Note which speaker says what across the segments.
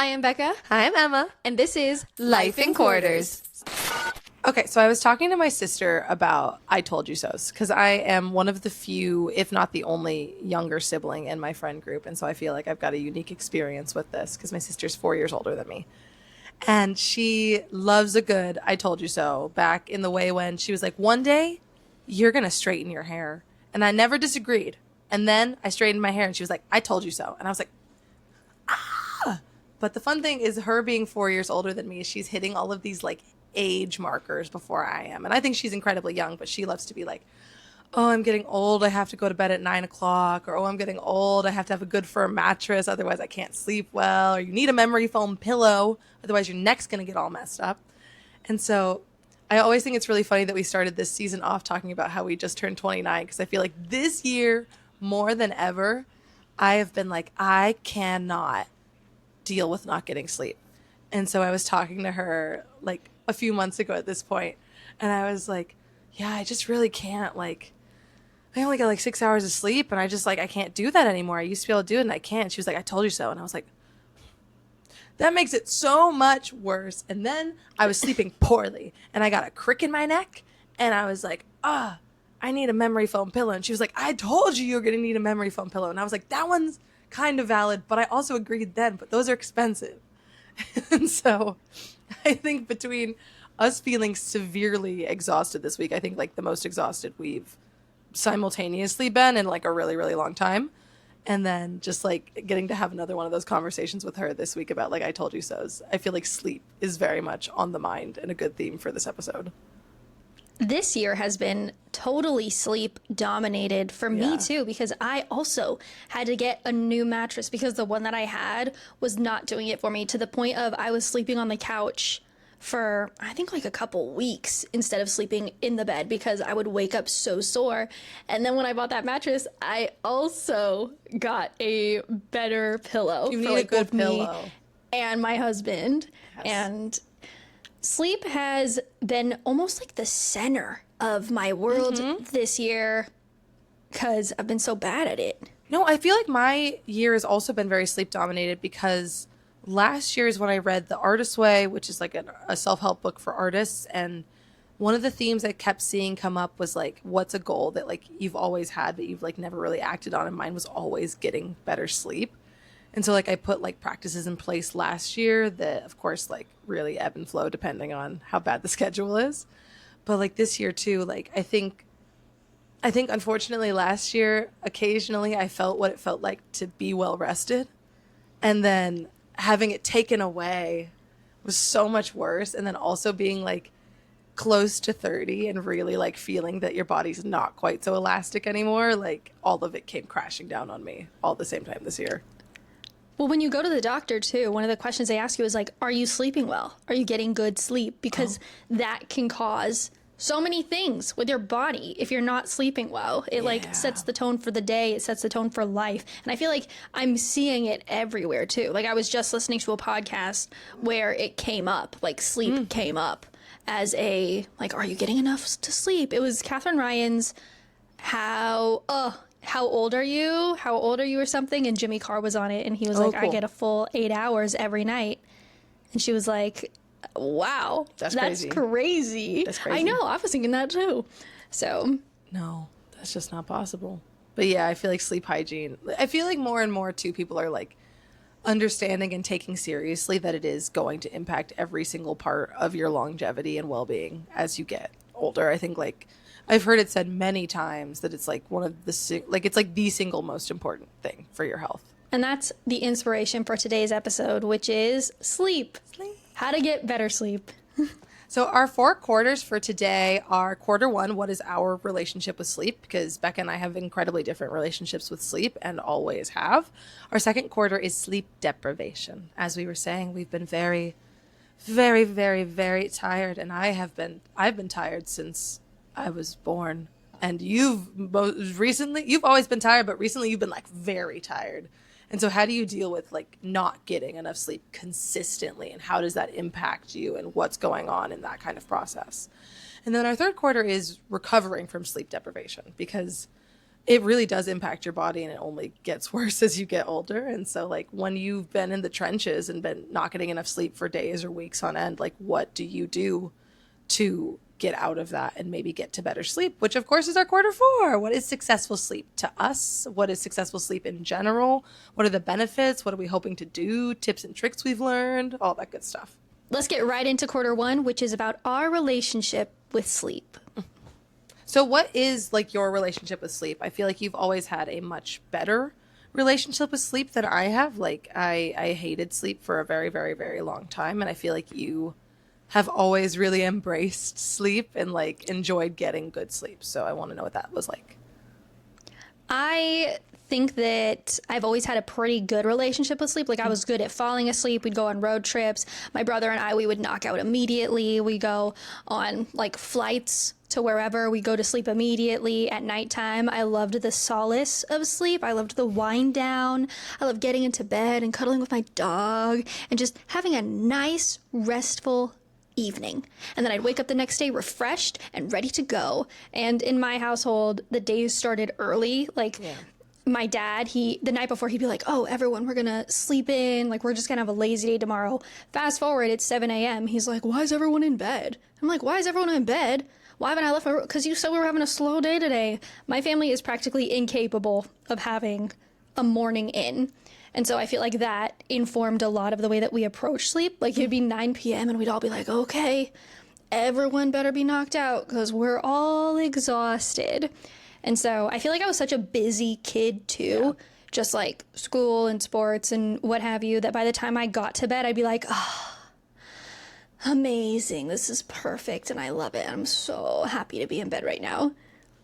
Speaker 1: Hi, I'm Becca.
Speaker 2: Hi, I'm Emma.
Speaker 1: And this is
Speaker 2: Life in Quarters. Okay, so I was talking to my sister about I Told You So's because I am one of the few, if not the only, younger sibling in my friend group. And so I feel like I've got a unique experience with this because my sister's 4 years older than me. And she loves a good I Told You So back in the way when she was like, one day you're going to straighten your hair. And I never disagreed. And then I straightened my hair and she was like, I told you so. And I was like, but the fun thing is her being 4 years older than me, she's hitting all of these like age markers before I am. And I think she's incredibly young, but she loves to be like, oh, I'm getting old. I have to go to bed at 9 o'clock. Or, oh, I'm getting old. I have to have a good firm mattress. Otherwise I can't sleep well. Or you need a memory foam pillow. Otherwise your neck's going to get all messed up. And so I always think it's really funny that we started this season off talking about how we just turned 29. Because I feel like this year, more than ever, I have been like, I cannot deal with not getting sleep. And so I was talking to her like a few months ago at this point, and I was like, yeah, I just really can't, like, I only got like 6 hours of sleep, and I just like, I can't do that anymore. I used to be able to do it and I can't. She was like, I told you so. And I was like, that makes it so much worse. And then I was sleeping poorly and I got a crick in my neck and I was like, I need a memory foam pillow. And she was like, I told you were going to need a memory foam pillow. And I was like, that one's kind of valid, but I also agreed then, but those are expensive. And so I think between us feeling severely exhausted this week, I think like the most exhausted we've simultaneously been in like a really, really long time. And then just like getting to have another one of those conversations with her this week about like I told you so's. I feel like sleep is very much on the mind and a good theme for this episode.
Speaker 1: This year has been totally sleep dominated for me too, because I also had to get a new mattress because the one that I had was not doing it for me, to the point of I was sleeping on the couch for I think like a couple weeks instead of sleeping in the bed because I would wake up so sore. And then when I bought that mattress, I also got a better pillow.
Speaker 2: You
Speaker 1: for
Speaker 2: need
Speaker 1: like
Speaker 2: a good
Speaker 1: both
Speaker 2: pillow.
Speaker 1: me and my husband.
Speaker 2: Yes.
Speaker 1: And sleep has been almost like the center of my world this year because I've been so bad at it.
Speaker 2: No, I feel like my year has also been very sleep dominated because last year is when I read The Artist's Way, which is like a self-help book for artists. And one of the themes I kept seeing come up was like, what's a goal that like you've always had but you've like never really acted on? And mine was always getting better sleep. And so like I put like practices in place last year that of course like really ebb and flow depending on how bad the schedule is. But like this year too, like I think unfortunately last year occasionally I felt what it felt like to be well rested, and then having it taken away was so much worse. And then also being like close to 30 and really like feeling that your body's not quite so elastic anymore, like all of it came crashing down on me all at the same time this year.
Speaker 1: Well, when you go to the doctor, too, one of the questions they ask you is like, are you sleeping well? Are you getting good sleep? Because that can cause so many things with your body if you're not sleeping well. It like sets the tone for the day. It sets the tone for life. And I feel like I'm seeing it everywhere, too. Like I was just listening to a podcast where it came up, like sleep came up as a, like, are you getting enough to sleep? It was Catherine Ryan's how old are you? How old are you or something? And Jimmy Carr was on it and he was like, cool. I get a full 8 hours every night. And she was like, wow, that's crazy.
Speaker 2: That's crazy.
Speaker 1: I know, I was thinking that too. So.
Speaker 2: No, that's just not possible. But yeah, I feel like sleep hygiene, I feel like more and more too, people are like understanding and taking seriously that it is going to impact every single part of your longevity and well-being as you get older. I think like, I've heard it said many times that it's like one of the, like, it's like the single most important thing for your health.
Speaker 1: And that's the inspiration for today's episode, which is sleep. How to get better sleep.
Speaker 2: So our 4 quarters for today are quarter 1, what is our relationship with sleep? Because Becca and I have incredibly different relationships with sleep and always have. Our second quarter is sleep deprivation. As we were saying, we've been very, very, very, very tired. And I've been tired since I was born. And you've always been tired, but recently you've been like very tired. And so how do you deal with like not getting enough sleep consistently, and how does that impact you and what's going on in that kind of process? And then our third quarter is recovering from sleep deprivation, because it really does impact your body, and it only gets worse as you get older. And so like when you've been in the trenches and been not getting enough sleep for days or weeks on end, like what do you do to get out of that and maybe get to better sleep, which of course is our quarter four. What is successful sleep to us? What is successful sleep in general? What are the benefits? What are we hoping to do? Tips and tricks we've learned, all that good stuff.
Speaker 1: Let's get right into quarter one, which is about our relationship with sleep.
Speaker 2: So what is like your relationship with sleep? I feel like you've always had a much better relationship with sleep than I have. Like I hated sleep for a very, very, very long time. And I feel like you have always really embraced sleep and like enjoyed getting good sleep. So I want to know what that was like.
Speaker 1: I think that I've always had a pretty good relationship with sleep. Like I was good at falling asleep. We'd go on road trips. My brother and I, we would knock out immediately. We go on like flights to wherever. We go to sleep immediately at nighttime. I loved the solace of sleep. I loved the wind down. I loved getting into bed and cuddling with my dog and just having a nice, restful evening. And then I'd wake up the next day refreshed and ready to go. And in my household, the days started early. Like my dad, the night before, he'd be like, oh, everyone, we're gonna sleep in. Like, we're just gonna have a lazy day tomorrow. Fast forward, it's 7 a.m. He's like, why is everyone in bed? I'm like, why is everyone in bed? Why haven't I left my room? Because you said we were having a slow day today. My family is practically incapable of having a morning in. And so I feel like that informed a lot of the way that we approach sleep. Like it'd be 9 p.m. and we'd all be like, okay, everyone better be knocked out because we're all exhausted. And so I feel like I was such a busy kid too, just like school and sports and what have you, that by the time I got to bed, I'd be like, oh, amazing. This is perfect. And I love it. I'm so happy to be in bed right now.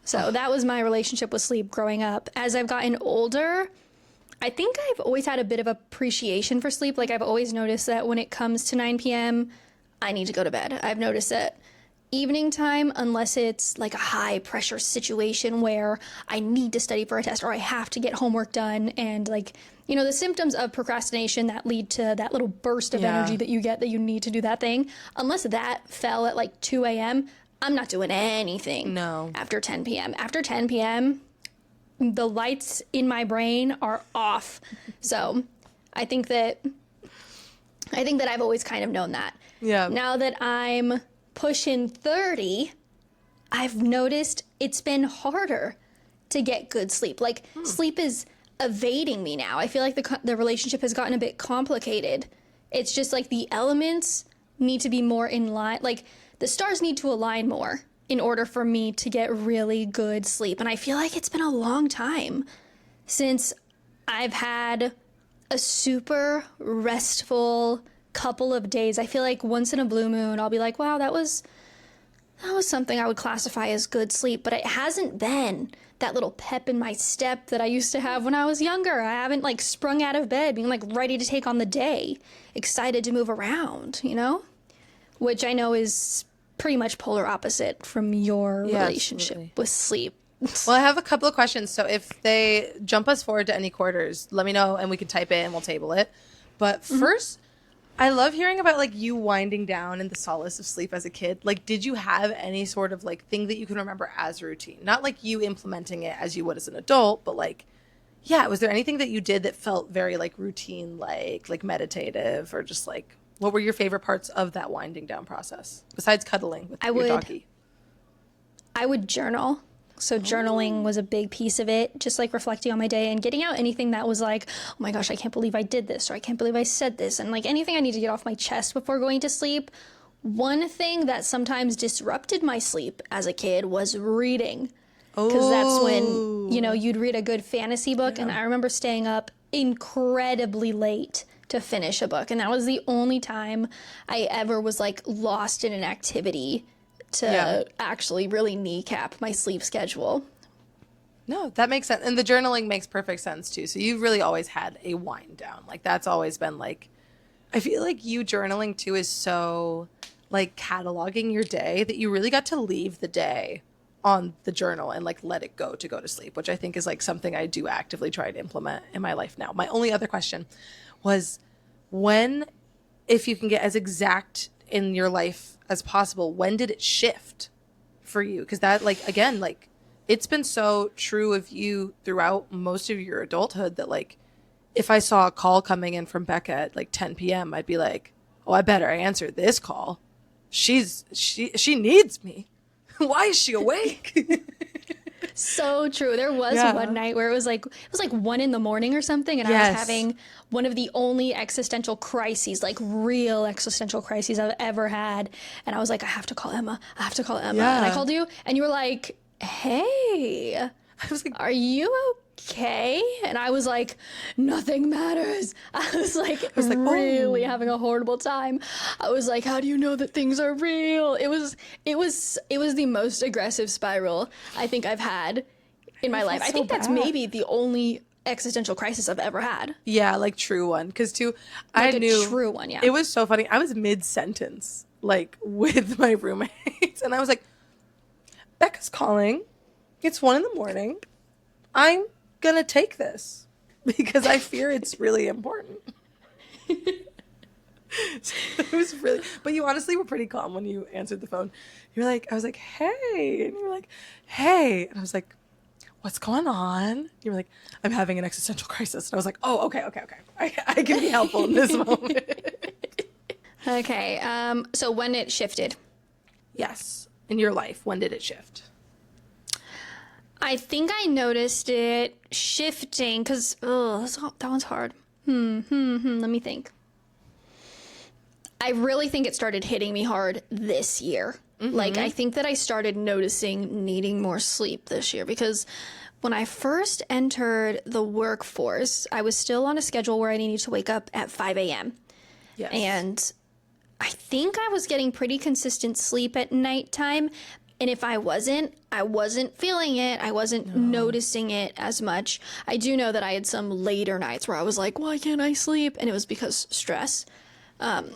Speaker 1: So that was my relationship with sleep growing up. As I've gotten older, I think I've always had a bit of appreciation for sleep. Like I've always noticed that when it comes to 9 p.m., I need to go to bed. I've noticed that evening time, unless it's like a high pressure situation where I need to study for a test or I have to get homework done, and like, you know, the symptoms of procrastination that lead to that little burst of energy that you get that you need to do that thing, unless that fell at like 2 a.m., I'm not doing anything after 10 p.m. After 10 p.m., the lights in my brain are off. So I think that I've always kind of known that.
Speaker 2: Yeah.
Speaker 1: Now that I'm pushing 30, I've noticed it's been harder to get good sleep. Like sleep is evading me now. I feel like the relationship has gotten a bit complicated. It's just like the elements need to be more in line. Like the stars need to align more in order for me to get really good sleep. And I feel like it's been a long time since I've had a super restful couple of days. I feel like once in a blue moon, I'll be like, wow, that was something I would classify as good sleep. But it hasn't been that little pep in my step that I used to have when I was younger. I haven't like sprung out of bed being like ready to take on the day, excited to move around, you know? Which I know is pretty much polar opposite from your relationship with sleep.
Speaker 2: Well, I have a couple of questions. So if they jump us forward to any quarters, let me know and we can type it and we'll table it. But first, I love hearing about like you winding down in the solace of sleep as a kid. Like, did you have any sort of like thing that you can remember as routine? Not like you implementing it as you would as an adult, but like, yeah, was there anything that you did that felt very like routine, like meditative, or just like, what were your favorite parts of that winding down process besides cuddling with your doggy?
Speaker 1: I would journal. So journaling was a big piece of it, just like reflecting on my day and getting out anything that was like, oh my gosh, I can't believe I did this, or I can't believe I said this, and like anything I need to get off my chest before going to sleep. One thing that sometimes disrupted my sleep as a kid was reading. Because that's when, you know, you'd read a good fantasy book, and I remember staying up incredibly late to finish a book, and that was the only time I ever was like lost in an activity to actually really kneecap my sleep schedule.
Speaker 2: No, that makes sense. And the journaling makes perfect sense too. So you've really always had a wind down. Like that's always been like, I feel like you journaling too is so like cataloging your day that you really got to leave the day on the journal and like let it go to sleep, which I think is like something I do actively try to implement in my life now. My only other question was, when, if you can get as exact in your life as possible, when did it shift for you? Because that, like, again, like it's been so true of you throughout most of your adulthood that like if I saw a call coming in from Becca at like 10 p.m., I'd be like, oh, I better answer this call. She needs me. Why is she awake?
Speaker 1: So true. There was one night where it was like 1 a.m. or something, and I was having one of the only existential crises, like real existential crises I've ever had. And I was like, I have to call Emma. I have to call Emma.
Speaker 2: Yeah.
Speaker 1: And I called you, and you were like, hey,
Speaker 2: I was like,
Speaker 1: are you okay? And I was like, nothing matters. I was like really having a horrible time. I was like, how do you know that things are real? It was the most aggressive spiral I think I've had in my life. I think that's maybe the only existential crisis I've ever had.
Speaker 2: yeah, like true one. Because too,
Speaker 1: Like
Speaker 2: I knew
Speaker 1: a true one, yeah.
Speaker 2: it was so funny. I was mid-sentence, like with my roommates, and I was like, Becca's calling. It's 1 a.m. I'm gonna take this because I fear it's really important. So it was really, but you honestly were pretty calm when you answered the phone. You're like, I was like, hey, and you were like, hey, and I was like, what's going on? You were like, I'm having an existential crisis, and I was like, oh, okay, I can be helpful in this moment.
Speaker 1: Okay, so when it shifted.
Speaker 2: Yes, in your life, when did it shift?
Speaker 1: I think I noticed it shifting because that one's hard. Let me think. I really think it started hitting me hard this year. Like, I think that I started noticing needing more sleep this year because when I first entered the workforce, I was still on a schedule where I needed to wake up at 5 a.m.
Speaker 2: Yes.
Speaker 1: And I think I was getting pretty consistent sleep at nighttime. And if I wasn't feeling it. I wasn't noticing it as much. I do know that I had some later nights where I was like, why can't I sleep? And it was because stress,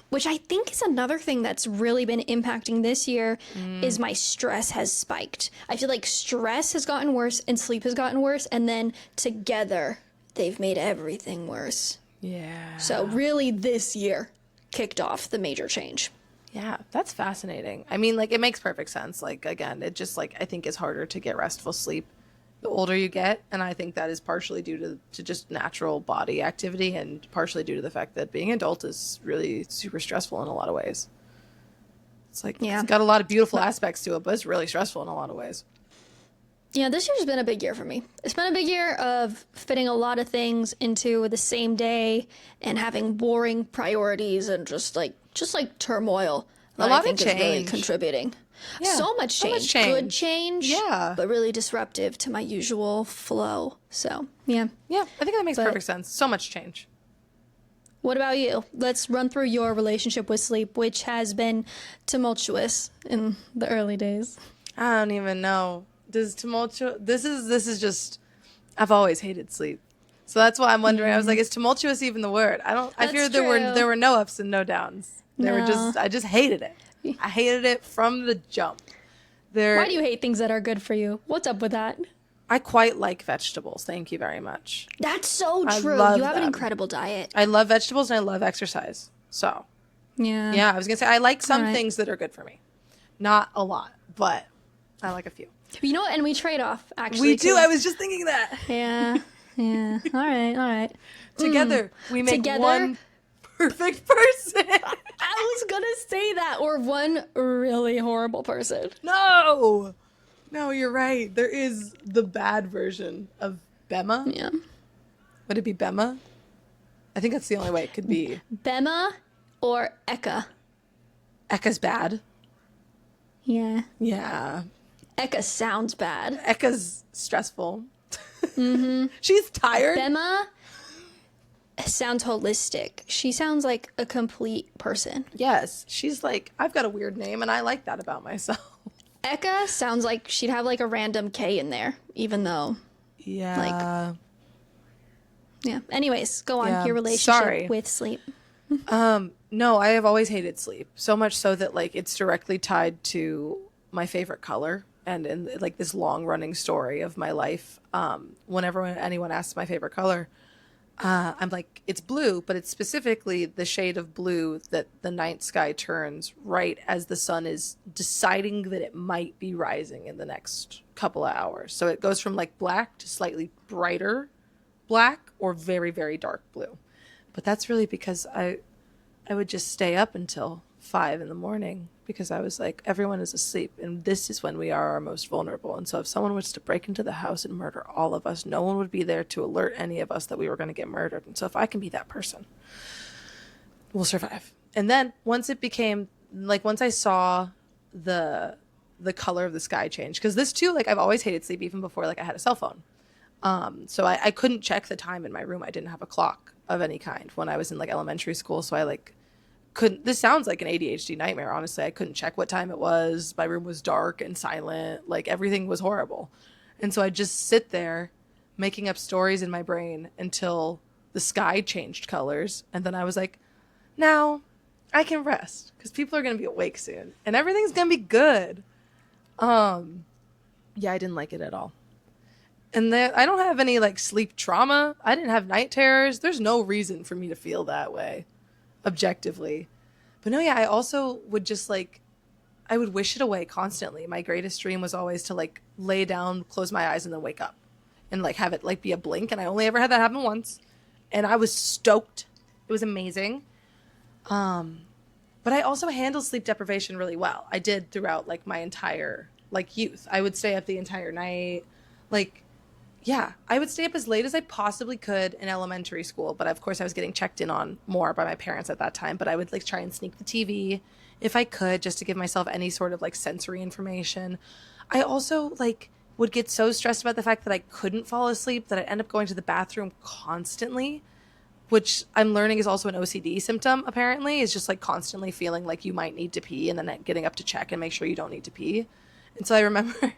Speaker 1: which I think is another thing that's really been impacting this year is my stress has spiked. I feel like stress has gotten worse and sleep has gotten worse. And then together they've made everything worse.
Speaker 2: Yeah.
Speaker 1: So really this year kicked off the major change.
Speaker 2: Yeah, that's fascinating. I mean, like, it makes perfect sense. Like, again, it just, like, I think it's harder to get restful sleep the older you get. And I think that is partially due to just natural body activity and partially due to the fact that being an adult is really super stressful in a lot of ways. It's like, it's got a lot of beautiful aspects to it, but it's really stressful in a lot of ways.
Speaker 1: Yeah, this year's been a big year for me. It's been a big year of fitting a lot of things into the same day and having warring priorities and just like turmoil.
Speaker 2: A lot
Speaker 1: I think
Speaker 2: of change.
Speaker 1: is really contributing.
Speaker 2: Yeah,
Speaker 1: So much change. Good change.
Speaker 2: Yeah.
Speaker 1: But really disruptive to my usual flow. So, yeah.
Speaker 2: Yeah, I think that makes perfect sense. So much change.
Speaker 1: What about you? Let's run through your relationship with sleep, which has been tumultuous in the early days.
Speaker 2: I don't even know. This is just, I've always hated sleep. So that's why I'm wondering. I was like, is tumultuous even the word? I fear there were no ups and no downs. I just hated it. I hated it from the jump.
Speaker 1: Why do you hate things that are good for you? What's up with that?
Speaker 2: I quite like vegetables. Thank you very much.
Speaker 1: That's so true. You have an incredible diet.
Speaker 2: I love vegetables and I love exercise. So, yeah, I was going to say I like some things that are good for me. Not a lot, but I like a few.
Speaker 1: You know what? And we trade off, actually.
Speaker 2: We do. I was just thinking that.
Speaker 1: Yeah. All right.
Speaker 2: Together, we make one perfect person.
Speaker 1: I was going to say that. Or one really horrible person.
Speaker 2: No, you're right. There is the bad version of Bema.
Speaker 1: Yeah.
Speaker 2: Would it be Bema? I think that's the only way it could be.
Speaker 1: Bema or Eka?
Speaker 2: Eka's bad.
Speaker 1: Yeah.
Speaker 2: Yeah.
Speaker 1: Eka sounds bad.
Speaker 2: Eka's stressful. She's tired.
Speaker 1: Bema sounds holistic. She sounds like a complete person.
Speaker 2: Yes. She's like, I've got a weird name, and I like that about myself.
Speaker 1: Eka sounds like she'd have like a random K in there, even though.
Speaker 2: Yeah.
Speaker 1: Yeah. Anyways, go on.
Speaker 2: Yeah.
Speaker 1: Your relationship with sleep.
Speaker 2: No, I have always hated sleep. So much so that like it's directly tied to my favorite color. And in like this long running story of my life, whenever anyone asks my favorite color, I'm like, it's blue, but it's specifically the shade of blue that the night sky turns right as the sun is deciding that it might be rising in the next couple of hours. So it goes from like black to slightly brighter black or very, very dark blue. But that's really because I would just stay up until 5 in the morning because I was like, everyone is asleep and this is when we are our most vulnerable. And so if someone was to break into the house and murder all of us, no one would be there to alert any of us that we were going to get murdered. And so if I can be that person, we'll survive. And then once it became like, once I saw the color of the sky change, because this too, like I've always hated sleep even before like I had a cell phone. So I couldn't check the time in my room. I didn't have a clock of any kind when I was in like elementary school. So I like couldn't, this sounds like an ADHD nightmare. Honestly, I couldn't check what time it was. My room was dark and silent. Like everything was horrible. And so I just sit there making up stories in my brain until the sky changed colors. And then I was like, now I can rest because people are going to be awake soon and everything's going to be good. Yeah, I didn't like it at all. And I don't have any like sleep trauma. I didn't have night terrors. There's no reason for me to feel that way, objectively. But no, yeah, I also would just like, I would wish it away constantly. My greatest dream was always to like lay down, close my eyes, and then wake up and like have it like be a blink. And I only ever had that happen once. And I was stoked. It was amazing. But I also handled sleep deprivation really well. I did throughout like my entire like youth. I would stay up the entire night. Like, yeah, I would stay up as late as I possibly could in elementary school. But of course, I was getting checked in on more by my parents at that time. But I would like try and sneak the TV if I could, just to give myself any sort of like sensory information. I also like would get so stressed about the fact that I couldn't fall asleep that I'd end up going to the bathroom constantly, which I'm learning is also an OCD symptom, apparently, is just like constantly feeling like you might need to pee and then getting up to check and make sure you don't need to pee. And so I remember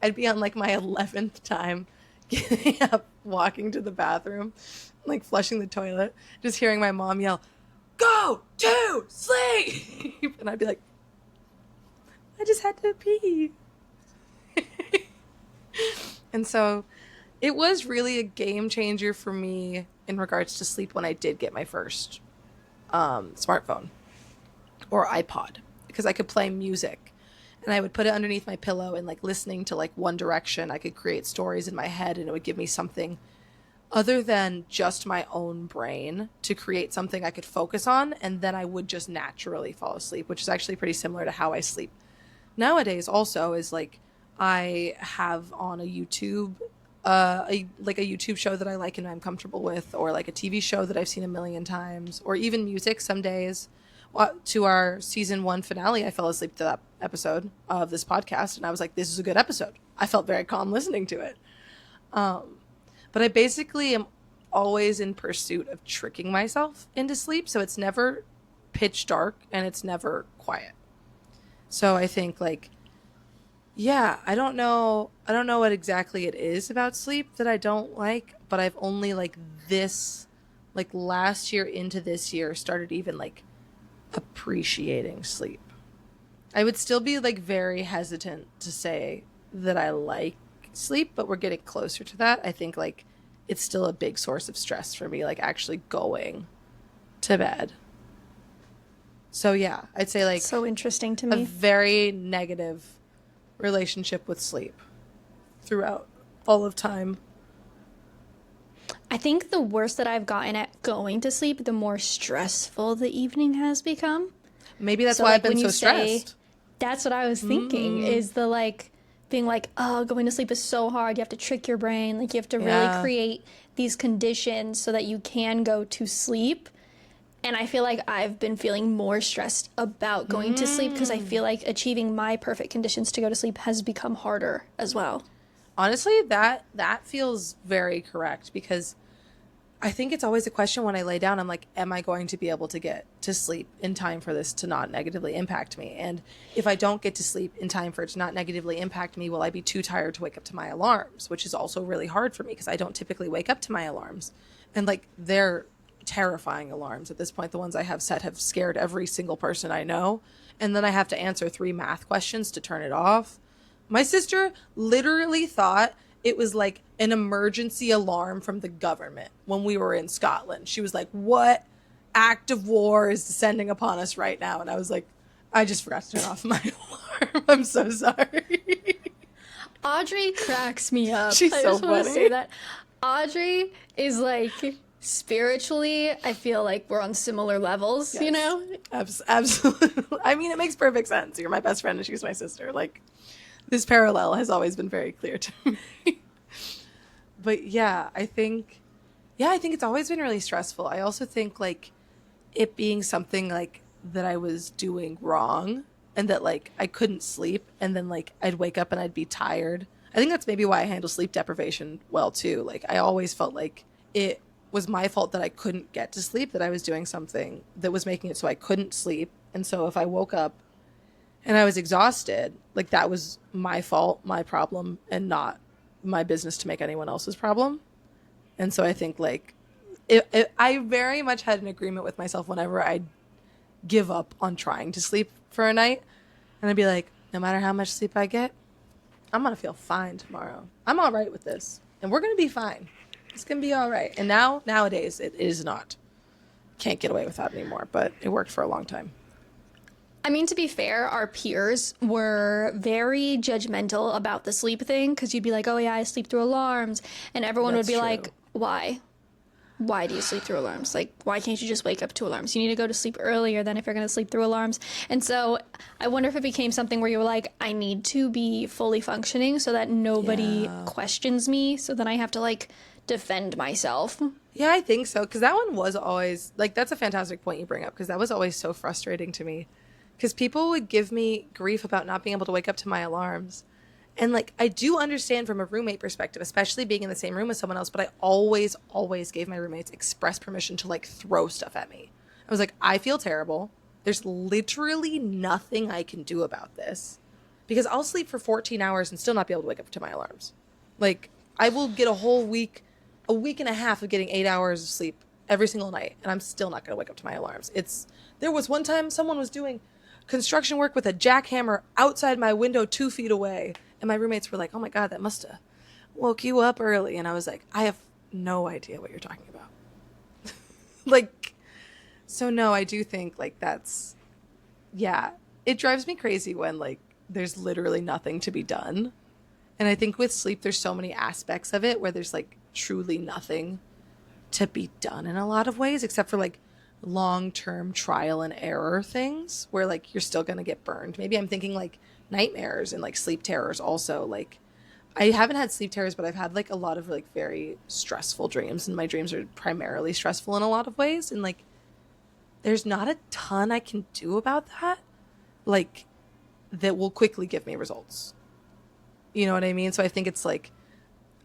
Speaker 2: I'd be on like my 11th time getting up, walking to the bathroom, like flushing the toilet, just hearing my mom yell, "Go to sleep!" And I'd be like, I just had to pee. And so it was really a game changer for me in regards to sleep when I did get my first smartphone or iPod, because I could play music. And I would put it underneath my pillow and like listening to like One Direction, I could create stories in my head and it would give me something other than just my own brain to create something I could focus on. And then I would just naturally fall asleep, which is actually pretty similar to how I sleep nowadays also. Is like I have on a YouTube, a YouTube show that I like and I'm comfortable with, or like a TV show that I've seen a million times, or even music some days. To our season 1 finale, I fell asleep to that episode of this podcast, and I was like, this is a good episode. I felt very calm listening to it. But I basically am always in pursuit of tricking myself into sleep, so it's never pitch dark and it's never quiet. So I think like, yeah, I don't know what exactly it is about sleep that I don't like, but I've only like this, like last year into this year, started even like appreciating sleep. I would still be like very hesitant to say that I like sleep, but we're getting closer to that. I think like it's still a big source of stress for me, like actually going to bed. So yeah, I'd say like
Speaker 1: So interesting to
Speaker 2: a
Speaker 1: me.
Speaker 2: very negative relationship with sleep throughout all of time.
Speaker 1: I think the worse that I've gotten at going to sleep, the more stressful the evening has become.
Speaker 2: Maybe that's
Speaker 1: So,
Speaker 2: why
Speaker 1: like,
Speaker 2: I've been
Speaker 1: when
Speaker 2: so
Speaker 1: you say-
Speaker 2: stressed.
Speaker 1: That's what I was thinking, is the like being like, oh, going to sleep is so hard. You have to trick your brain. Like you have to really
Speaker 2: Yeah.
Speaker 1: create these conditions so that you can go to sleep. And I feel like I've been feeling more stressed about going to sleep because I feel like achieving my perfect conditions to go to sleep has become harder as well.
Speaker 2: Honestly, that feels very correct, because I think it's always a question when I lay down. I'm like, am I going to be able to get to sleep in time for this to not negatively impact me? And if I don't get to sleep in time for it to not negatively impact me, will I be too tired to wake up to my alarms? Which is also really hard for me because I don't typically wake up to my alarms. And like, they're terrifying alarms at this point. The ones I have set have scared every single person I know. And then I have to answer 3 math questions to turn it off. My sister literally thought it was like an emergency alarm from the government when we were in Scotland. She was like, what act of war is descending upon us right now? And I was like, I just forgot to turn off my alarm. I'm so sorry.
Speaker 1: Audrey cracks me up.
Speaker 2: She's
Speaker 1: I
Speaker 2: so
Speaker 1: just want to
Speaker 2: funny.
Speaker 1: say that. Audrey is like, spiritually, I feel like we're on similar levels, you know?
Speaker 2: Absolutely. I mean, it makes perfect sense. You're my best friend and she's my sister. Like, this parallel has always been very clear to me. But yeah, I think it's always been really stressful. I also think like it being something like that I was doing wrong and that like I couldn't sleep and then like I'd wake up and I'd be tired. I think that's maybe why I handle sleep deprivation well too. Like I always felt like it was my fault that I couldn't get to sleep, that I was doing something that was making it so I couldn't sleep. And so if I woke up and I was exhausted, like that was my fault, my problem, and not my business to make anyone else's problem. And so I think like I very much had an agreement with myself whenever I'd give up on trying to sleep for a night. And I'd be like, no matter how much sleep I get, I'm going to feel fine tomorrow. I'm all right with this. And we're going to be fine. It's going to be all right. And nowadays, it is not. Can't get away with that anymore. But it worked for a long time.
Speaker 1: I mean, to be fair, our peers were very judgmental about the sleep thing because you'd be like, oh, yeah, I sleep through alarms. And everyone would be like, why? Why do you sleep through alarms? Like, why can't you just wake up to alarms? You need to go to sleep earlier than if you're going to sleep through alarms. And so I wonder if it became something where you were like, I need to be fully functioning so that nobody questions me. So then I have to like defend myself.
Speaker 2: Yeah, I think so. Because that one was always like, that's a fantastic point you bring up because that was always so frustrating to me. Because people would give me grief about not being able to wake up to my alarms. And, like, I do understand from a roommate perspective, especially being in the same room as someone else, but I always, always gave my roommates express permission to, like, throw stuff at me. I was like, I feel terrible. There's literally nothing I can do about this. Because I'll sleep for 14 hours and still not be able to wake up to my alarms. Like, I will get a week and a half of getting 8 hours of sleep every single night, and I'm still not going to wake up to my alarms. There was one time someone was doing construction work with a jackhammer outside my window 2 feet away. And my roommates were like, oh my God, that must have woke you up early. And I was like, I have no idea what you're talking about. Like, so no, I do think like it drives me crazy when like there's literally nothing to be done. And I think with sleep, there's so many aspects of it where there's like truly nothing to be done in a lot of ways, except for like long-term trial and error things where like you're still going to get burned. Maybe I'm thinking like nightmares and like sleep terrors also. Like I haven't had sleep terrors, but I've had like a lot of like very stressful dreams, and my dreams are primarily stressful in a lot of ways, and like there's not a ton I can do about that, like that will quickly give me results. You know what I mean? So I think it's like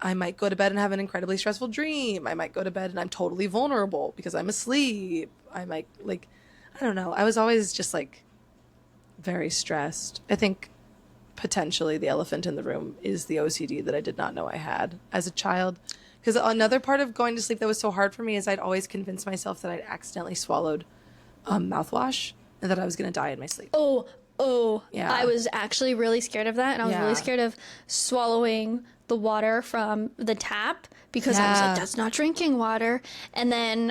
Speaker 2: I might go to bed and have an incredibly stressful dream. I might go to bed and I'm totally vulnerable because I'm asleep. I might like, I don't know. I was always just like very stressed. I think potentially the elephant in the room is the OCD that I did not know I had as a child. Because another part of going to sleep that was so hard for me is I'd always convince myself that I'd accidentally swallowed mouthwash and that I was going to die in my sleep.
Speaker 1: Oh,
Speaker 2: Yeah.
Speaker 1: I was actually really scared of that. And I was really scared of swallowing the water from the tap because I was like, that's not drinking water. And then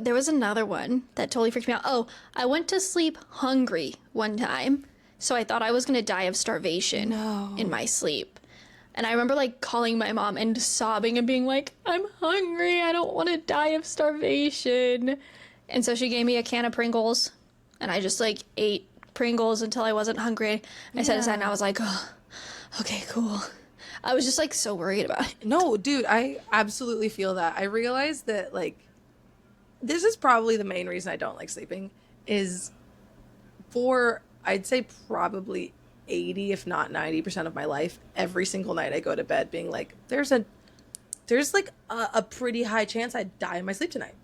Speaker 1: there was another one that totally freaked me out. Oh, I went to sleep hungry one time. So I thought I was going to die of starvation in my sleep. And I remember like calling my mom and sobbing and being like, I'm hungry. I don't want to die of starvation. And so she gave me a can of Pringles. And I just like ate Pringles until I wasn't hungry. I set aside and I was like, oh, okay, cool. I was just like so worried about it.
Speaker 2: No, dude, I absolutely feel that. I realized that like this is probably the main reason I don't like sleeping is for I'd say probably 80 if not 90% of my life, every single night I go to bed being like there's like a pretty high chance I'd die in my sleep tonight.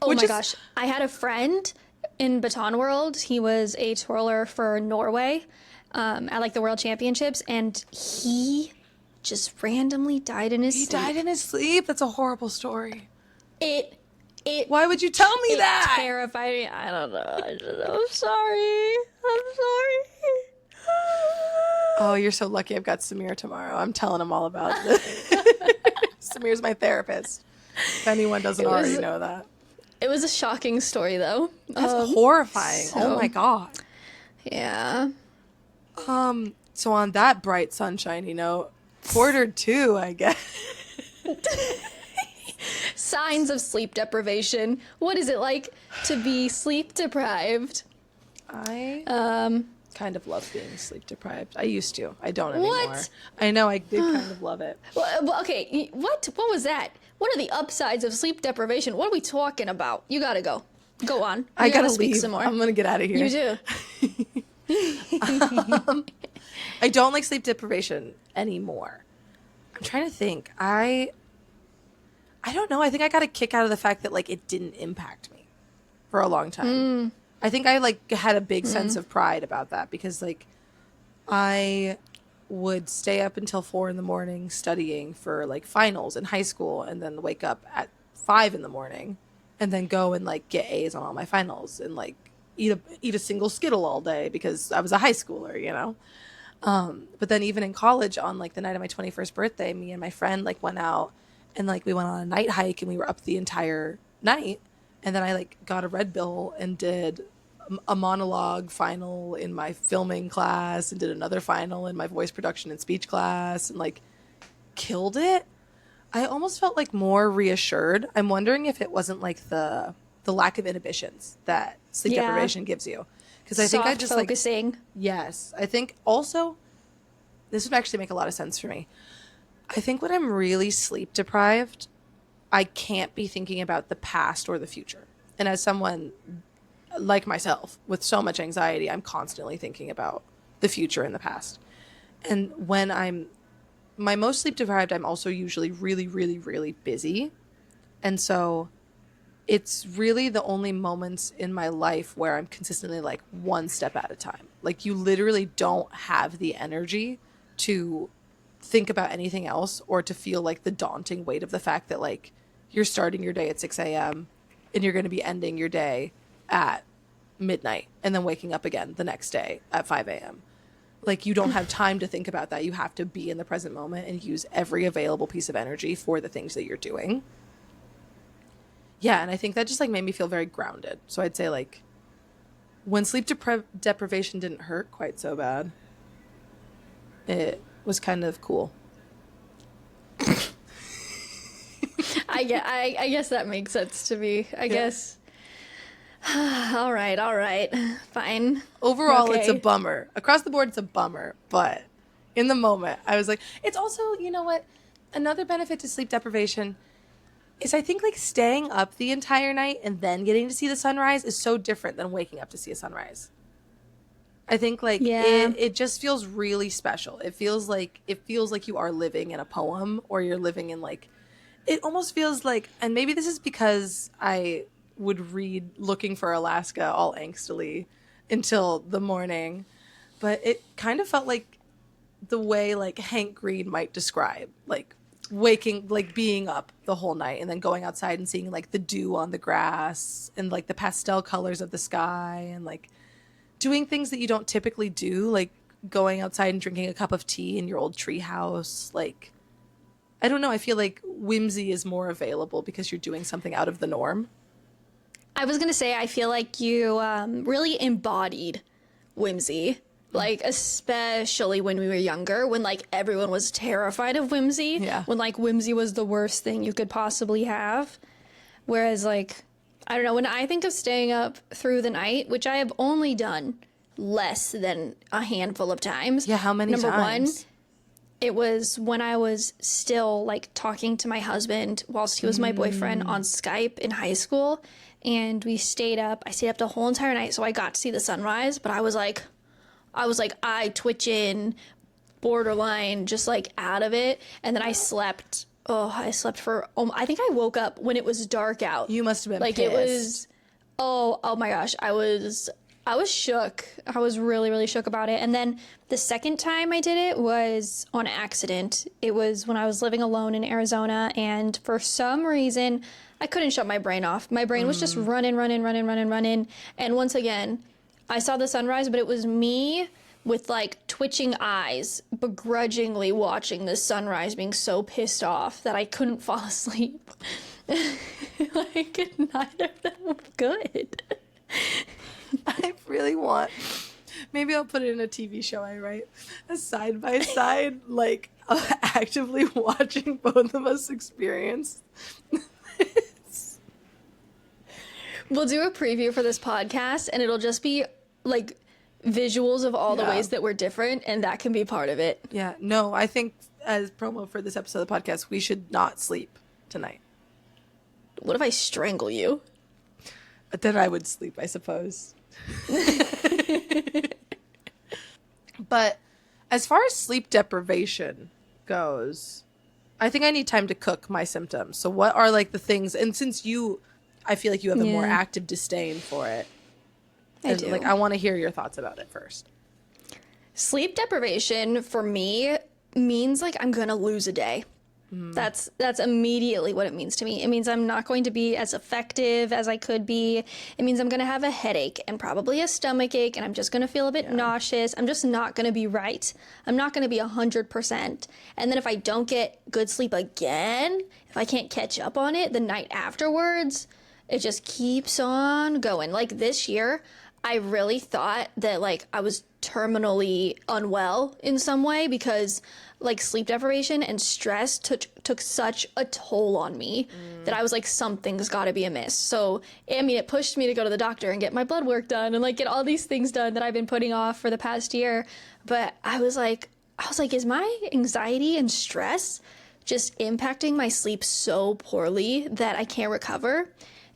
Speaker 1: Oh my gosh. I had a friend in Baton World. He was a twirler for Norway at like the World Championships, and he just randomly died in his sleep.
Speaker 2: He died in his sleep? That's a horrible story.
Speaker 1: Why
Speaker 2: would you tell me that?
Speaker 1: It terrified me. I don't know. I'm sorry.
Speaker 2: Oh, you're so lucky I've got Samir tomorrow. I'm telling him all about it. Samir's my therapist. If anyone doesn't already know that.
Speaker 1: It was a shocking story, though.
Speaker 2: That's horrifying. Oh my God.
Speaker 1: Yeah.
Speaker 2: So on that bright, sunshiny note, quarter 2, I guess.
Speaker 1: Signs of sleep deprivation. What is it like to be sleep deprived?
Speaker 2: I kind of love being sleep deprived. I used to. I don't anymore.
Speaker 1: What?
Speaker 2: I know. I did kind of love it.
Speaker 1: Well, okay, what was that? What are the upsides of sleep deprivation? What are we talking about? You gotta go. Go on.
Speaker 2: I gotta
Speaker 1: speak
Speaker 2: leave.
Speaker 1: some more.
Speaker 2: I'm gonna get out of here.
Speaker 1: You do.
Speaker 2: I don't like sleep deprivation anymore. I'm trying to think. I don't know. I think I got a kick out of the fact that like it didn't impact me for a long time. I think I like had a big sense of pride about that because like I would stay up until 4 a.m. studying for like finals in high school and then wake up at 5 a.m. and then go and like get A's on all my finals and like eat a single Skittle all day because I was a high schooler, you know? But then even in college on like the night of my 21st birthday, me and my friend like went out and like we went on a night hike and we were up the entire night. And then I like got a Red Bull and did a monologue final in my filming class and did another final in my voice production and speech class and like killed it. I almost felt like more reassured. I'm wondering if it wasn't like the lack of inhibitions that sleep deprivation gives you. Because I think I just
Speaker 1: focusing.
Speaker 2: like yes. I think also this would actually make a lot of sense for me. I think when I'm really sleep deprived, I can't be thinking about the past or the future. And as someone like myself with so much anxiety, I'm constantly thinking about the future and the past. And when I'm my most sleep deprived, I'm also usually really, really, really busy. And so it's really the only moments in my life where I'm consistently like one step at a time. Like you literally don't have the energy to think about anything else or to feel like the daunting weight of the fact that like you're starting your day at 6 a.m. and you're going to be ending your day at midnight and then waking up again the next day at 5 a.m. Like you don't have time to think about that. You have to be in the present moment and use every available piece of energy for the things that you're doing. Yeah, and I think that just like made me feel very grounded. So I'd say like when sleep deprivation didn't hurt quite so bad, it was kind of cool.
Speaker 1: I guess that makes sense to me. I guess. All right. Fine.
Speaker 2: Overall, It's a bummer. Across the board, it's a bummer. But in the moment, I was like, it's also, you know what? Another benefit to sleep deprivation is I think like staying up the entire night and then getting to see the sunrise is so different than waking up to see a sunrise. I think like it just feels really special. It feels like you are living in a poem or you're living in like, it almost feels like, and maybe this is because I would read Looking for Alaska all angstily until the morning, but it kind of felt like the way like Hank Green might describe like waking, like being up the whole night and then going outside and seeing like the dew on the grass and like the pastel colors of the sky and like doing things that you don't typically do, like going outside and drinking a cup of tea in your old tree house. Like, I don't know. I feel like whimsy is more available because you're doing something out of the norm.
Speaker 1: I was going to say, I feel like you really embodied whimsy. Like, especially when we were younger, when, like, everyone was terrified of whimsy.
Speaker 2: Yeah.
Speaker 1: When, like, whimsy was the worst thing you could possibly have. Whereas, like, I don't know, when I think of staying up through the night, which I have only done less than a handful of times.
Speaker 2: Yeah, how many
Speaker 1: times? Number one, it was when I was still, like, talking to my husband whilst he was my boyfriend on Skype in high school. And we stayed up. I stayed up the whole entire night, so I got to see the sunrise. But I was like eye twitching, borderline, just like out of it. And then I slept. I slept for. I think I woke up when it was dark out.
Speaker 2: You must have been
Speaker 1: like
Speaker 2: pissed.
Speaker 1: It was. Oh my gosh! I was shook. I was really, really shook about it. And then the second time I did it was on accident. It was when I was living alone in Arizona, and for some reason, I couldn't shut my brain off. My brain was just running. And once again, I saw the sunrise, but it was me with like twitching eyes, begrudgingly watching the sunrise, being so pissed off that I couldn't fall asleep. Like, neither of them were good.
Speaker 2: I really want. Maybe I'll put it in a TV show I write. A side by side, like actively watching both of us experience.
Speaker 1: We'll do a preview for this podcast, and it'll just be like visuals of all the ways that we're different, and that can be part of it.
Speaker 2: Yeah, no, I think as promo for this episode of the podcast, we should not sleep tonight.
Speaker 1: What if I strangle you?
Speaker 2: Then I would sleep, I suppose. But as far as sleep deprivation goes, I think I need time to cook my symptoms. So what are like the things, and since I feel like you have a more active disdain for it.
Speaker 1: I do.
Speaker 2: Like, I want to hear your thoughts about it first.
Speaker 1: Sleep deprivation for me means like I'm gonna lose a day. That's immediately what it means to me. It means I'm not going to be as effective as I could be. It means I'm going to have a headache and probably a stomach ache, and I'm just going to feel a bit nauseous. I'm just not going to be right. I'm not going to be 100%. And then if I don't get good sleep again, if I can't catch up on it the night afterwards, it just keeps on going. Like this year, I really thought that like I was terminally unwell in some way because like sleep deprivation and stress took such a toll on me that I was like, something's got to be amiss. So, I mean, it pushed me to go to the doctor and get my blood work done and like get all these things done that I've been putting off for the past year. But I was like, is my anxiety and stress just impacting my sleep so poorly that I can't recover?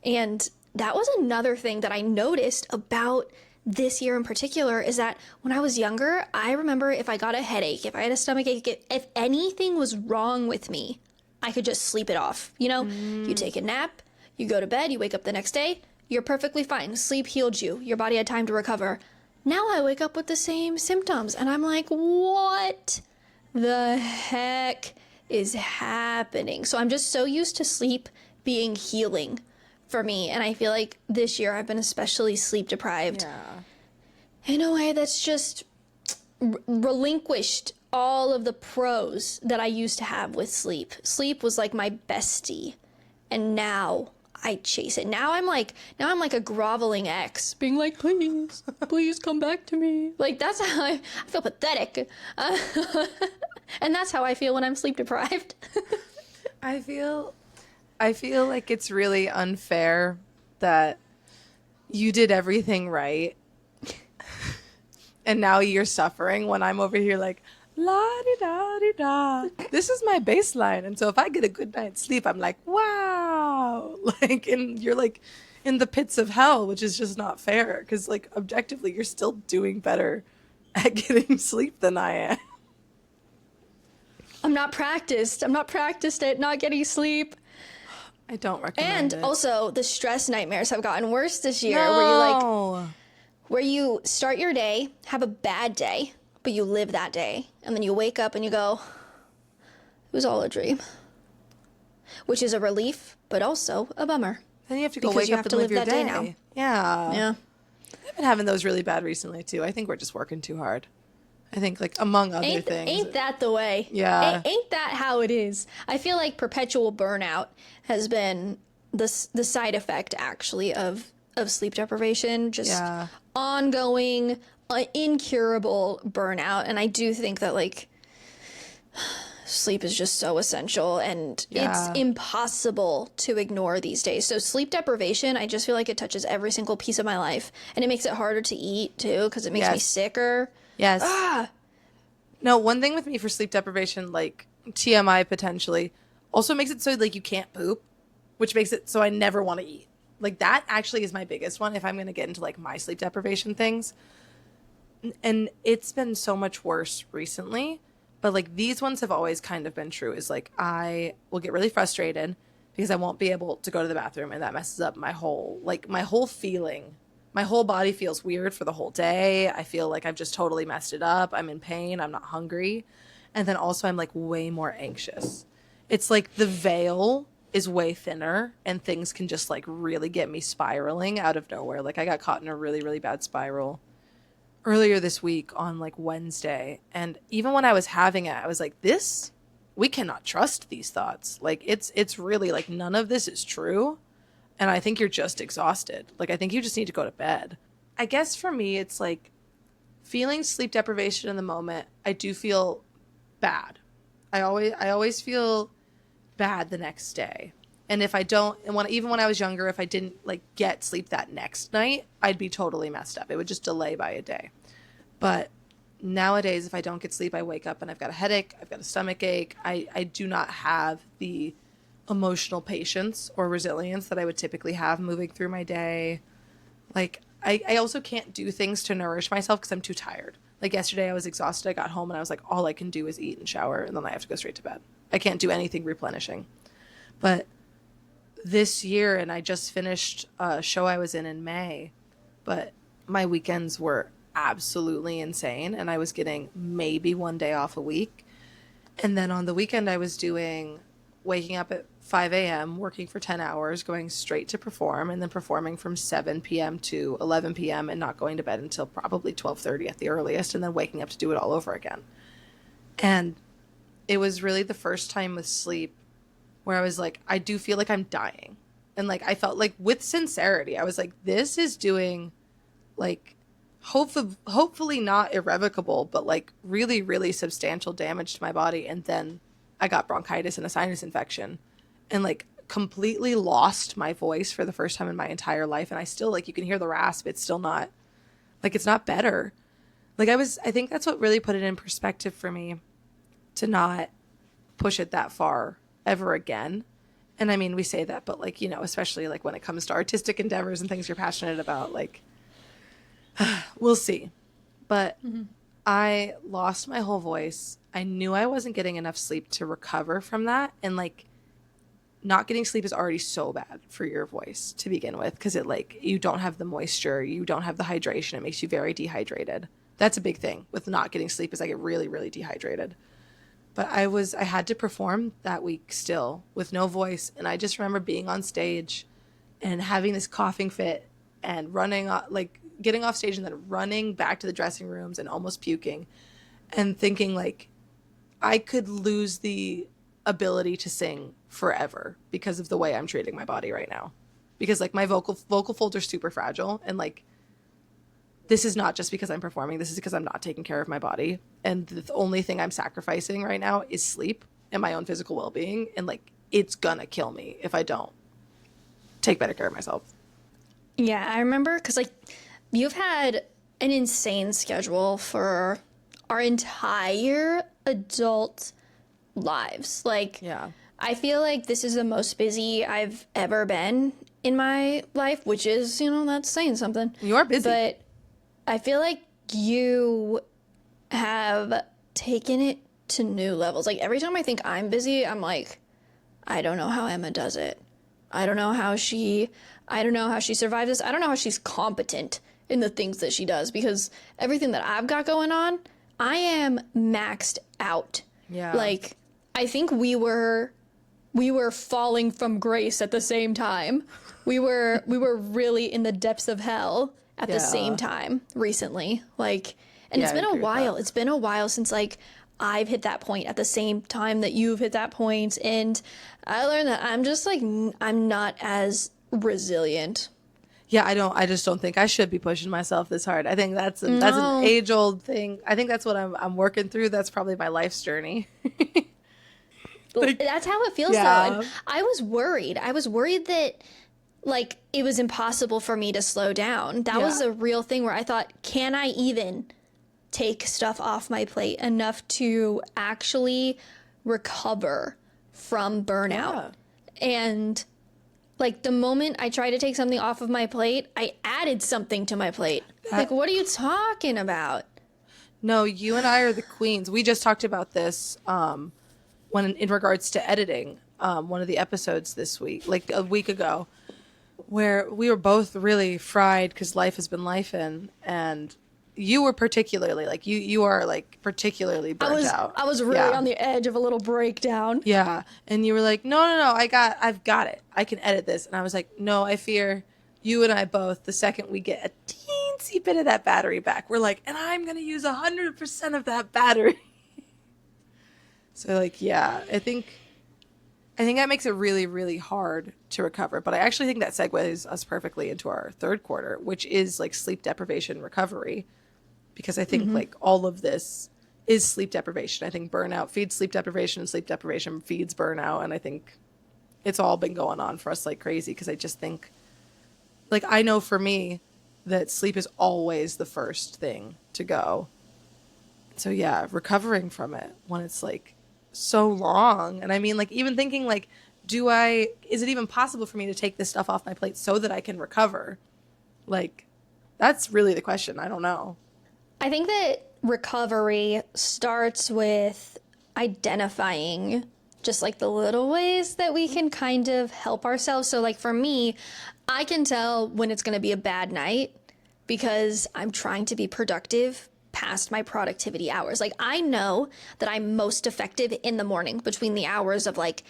Speaker 1: And that was another thing that I noticed about this year in particular, is that when I was younger, I remember if I got a headache, if I had a stomach ache, if anything was wrong with me, I could just sleep it off. You know, you take a nap, you go to bed, you wake up the next day, you're perfectly fine. Sleep healed you. Your body had time to recover. Now I wake up with the same symptoms and I'm like, what the heck is happening? So I'm just so used to sleep being healing for me, and I feel like this year I've been especially sleep deprived in a way that's just relinquished all of the pros that I used to have with sleep. Sleep was like my bestie, and now I chase it. Now I'm like a groveling ex, being like, please come back to me. Like that's how I feel pathetic, and that's how I feel when I'm sleep deprived.
Speaker 2: I feel like it's really unfair that you did everything right and now you're suffering when I'm over here like, la-di-da-di-da. This is my baseline. And so if I get a good night's sleep, I'm like, wow. Like, and you're like in the pits of hell, which is just not fair because like objectively, you're still doing better at getting sleep than I am.
Speaker 1: I'm not practiced at not getting sleep.
Speaker 2: I don't recommend it.
Speaker 1: And also, the stress nightmares have gotten worse this year,
Speaker 2: No.
Speaker 1: where you start your day, have a bad day, but you live that day, and then you wake up and you go, it was all a dream. Which is a relief, but also a bummer.
Speaker 2: Then you have to go wake up and live your day
Speaker 1: now.
Speaker 2: Yeah. I've been having those really bad recently, too. I think we're just working too hard. I think, like, among other things.
Speaker 1: Ain't that the way?
Speaker 2: Yeah.
Speaker 1: Ain't that how it is? I feel like perpetual burnout has been the side effect, actually, of sleep deprivation. Just ongoing, incurable burnout. And I do think that, like, sleep is just so essential. And it's impossible to ignore these days. So sleep deprivation, I just feel like it touches every single piece of my life. And it makes it harder to eat, too, because it makes me sicker.
Speaker 2: Yes. No, one thing with me for sleep deprivation, like TMI potentially, also makes it so like you can't poop, which makes it so I never want to eat. Like that actually is my biggest one if I'm going to get into like my sleep deprivation things. And it's been so much worse recently, but like these ones have always kind of been true, is like I will get really frustrated because I won't be able to go to the bathroom, and that messes up my whole feeling. My whole body feels weird for the whole day. I feel like I've just totally messed it up. I'm in pain. I'm not hungry. And then also I'm like way more anxious. It's like the veil is way thinner and things can just like really get me spiraling out of nowhere. Like I got caught in a really, really bad spiral earlier this week on like Wednesday. And even when I was having it, I was like, we cannot trust these thoughts. Like it's really like none of this is true. And I think you're just exhausted. Like, I think you just need to go to bed. I guess for me, it's like feeling sleep deprivation in the moment. I do feel bad. I always feel bad the next day. And if I don't, even when I was younger, if I didn't like get sleep that next night, I'd be totally messed up. It would just delay by a day. But nowadays, if I don't get sleep, I wake up and I've got a headache, I've got a stomach ache. I do not have the emotional patience or resilience that I would typically have moving through my day. Like, I also can't do things to nourish myself because I'm too tired. Like yesterday I was exhausted. I got home and I was like, all I can do is eat and shower, and then I have to go straight to bed. I can't do anything replenishing. But this year, and I just finished a show I was in May, but my weekends were absolutely insane, and I was getting maybe one day off a week. And then on the weekend I was doing waking up at 5 a.m., working for 10 hours, going straight to perform, and then performing from 7 p.m. to 11 p.m. and not going to bed until probably 12:30 at the earliest, and then waking up to do it all over again. And it was really the first time with sleep where I was like, I do feel like I'm dying. And like, I felt like with sincerity, I was like, this is doing like hopefully not irrevocable, but like really, really substantial damage to my body. And then I got bronchitis and a sinus infection and like completely lost my voice for the first time in my entire life. And I still like, you can hear the rasp. It's still not like, it's not better. Like I think that's what really put it in perspective for me to not push it that far ever again. And I mean, we say that, but like, you know, especially like when it comes to artistic endeavors and things you're passionate about, like, we'll see. But I lost my whole voice. I knew I wasn't getting enough sleep to recover from that. And like, not getting sleep is already so bad for your voice to begin with, because it like, you don't have the moisture, you don't have the hydration. It makes you very dehydrated. That's a big thing with not getting sleep, is I get really, really dehydrated. But I had to perform that week still with no voice. And I just remember being on stage and having this coughing fit and running, like getting off stage and then running back to the dressing rooms and almost puking and thinking like I could lose the ability to sing forever because of the way I'm treating my body right now. Because like my vocal folds are super fragile, and like this is not just because I'm performing. This is because I'm not taking care of my body. And the only thing I'm sacrificing right now is sleep and my own physical well-being. And like, it's gonna kill me if I don't take better care of myself.
Speaker 1: Yeah, I remember because like you've had an insane schedule for our entire adult lives. Like,
Speaker 2: Yeah.
Speaker 1: I feel like this is the most busy I've ever been in my life, which is, you know, that's saying something.
Speaker 2: You are busy.
Speaker 1: But I feel like you have taken it to new levels. Like every time I think I'm busy, I'm like, I don't know how Emma does it. I don't know how she survives this. I don't know how she's competent in the things that she does, because everything that I've got going on, I am maxed out.
Speaker 2: Yeah.
Speaker 1: Like, I think we were falling from grace at the same time. We were really in the depths of hell at the same time recently. Like, and it's been a while. It's been a while since like I've hit that point at the same time that you've hit that point, and I learned that I'm just like I'm not as resilient.
Speaker 2: Yeah, I just don't think I should be pushing myself this hard. I think that's an age-old thing. I think that's what I'm working through. That's probably my life's journey.
Speaker 1: Like, that's how it feels though. And I was worried. I was worried that like it was impossible for me to slow down. That was a real thing where I thought, can I even take stuff off my plate enough to actually recover from burnout? And like the moment I tried to take something off of my plate, I added something to my plate. Like, what are you talking about?
Speaker 2: No, you and I are the queens. We just talked about this when in regards to editing one of the episodes this week, like a week ago, where we were both really fried because life has been lifing, and you were particularly like you are like particularly burnt out.
Speaker 1: I was really on the edge of a little breakdown.
Speaker 2: Yeah, and you were like, no, I've got it. I can edit this, and I was like, no, I fear you and I both. The second we get a teensy bit of that battery back. We're like, and I'm going to use 100% of that battery. So like, yeah, I think that makes it really, really hard to recover. But I actually think that segues us perfectly into our third quarter, which is like sleep deprivation recovery. Because I think like all of this is sleep deprivation. I think burnout feeds sleep deprivation and sleep deprivation feeds burnout. And I think it's all been going on for us like crazy. Because I just think, like, I know for me that sleep is always the first thing to go. So yeah, recovering from it when it's like so long. And I mean, like, even thinking like, is it even possible for me to take this stuff off my plate so that I can recover? Like, that's really the question. I don't know.
Speaker 1: I think that recovery starts with identifying just like the little ways that we can kind of help ourselves. So like for me, I can tell when it's going to be a bad night because I'm trying to be productive past my productivity hours. Like I know that I'm most effective in the morning between the hours of like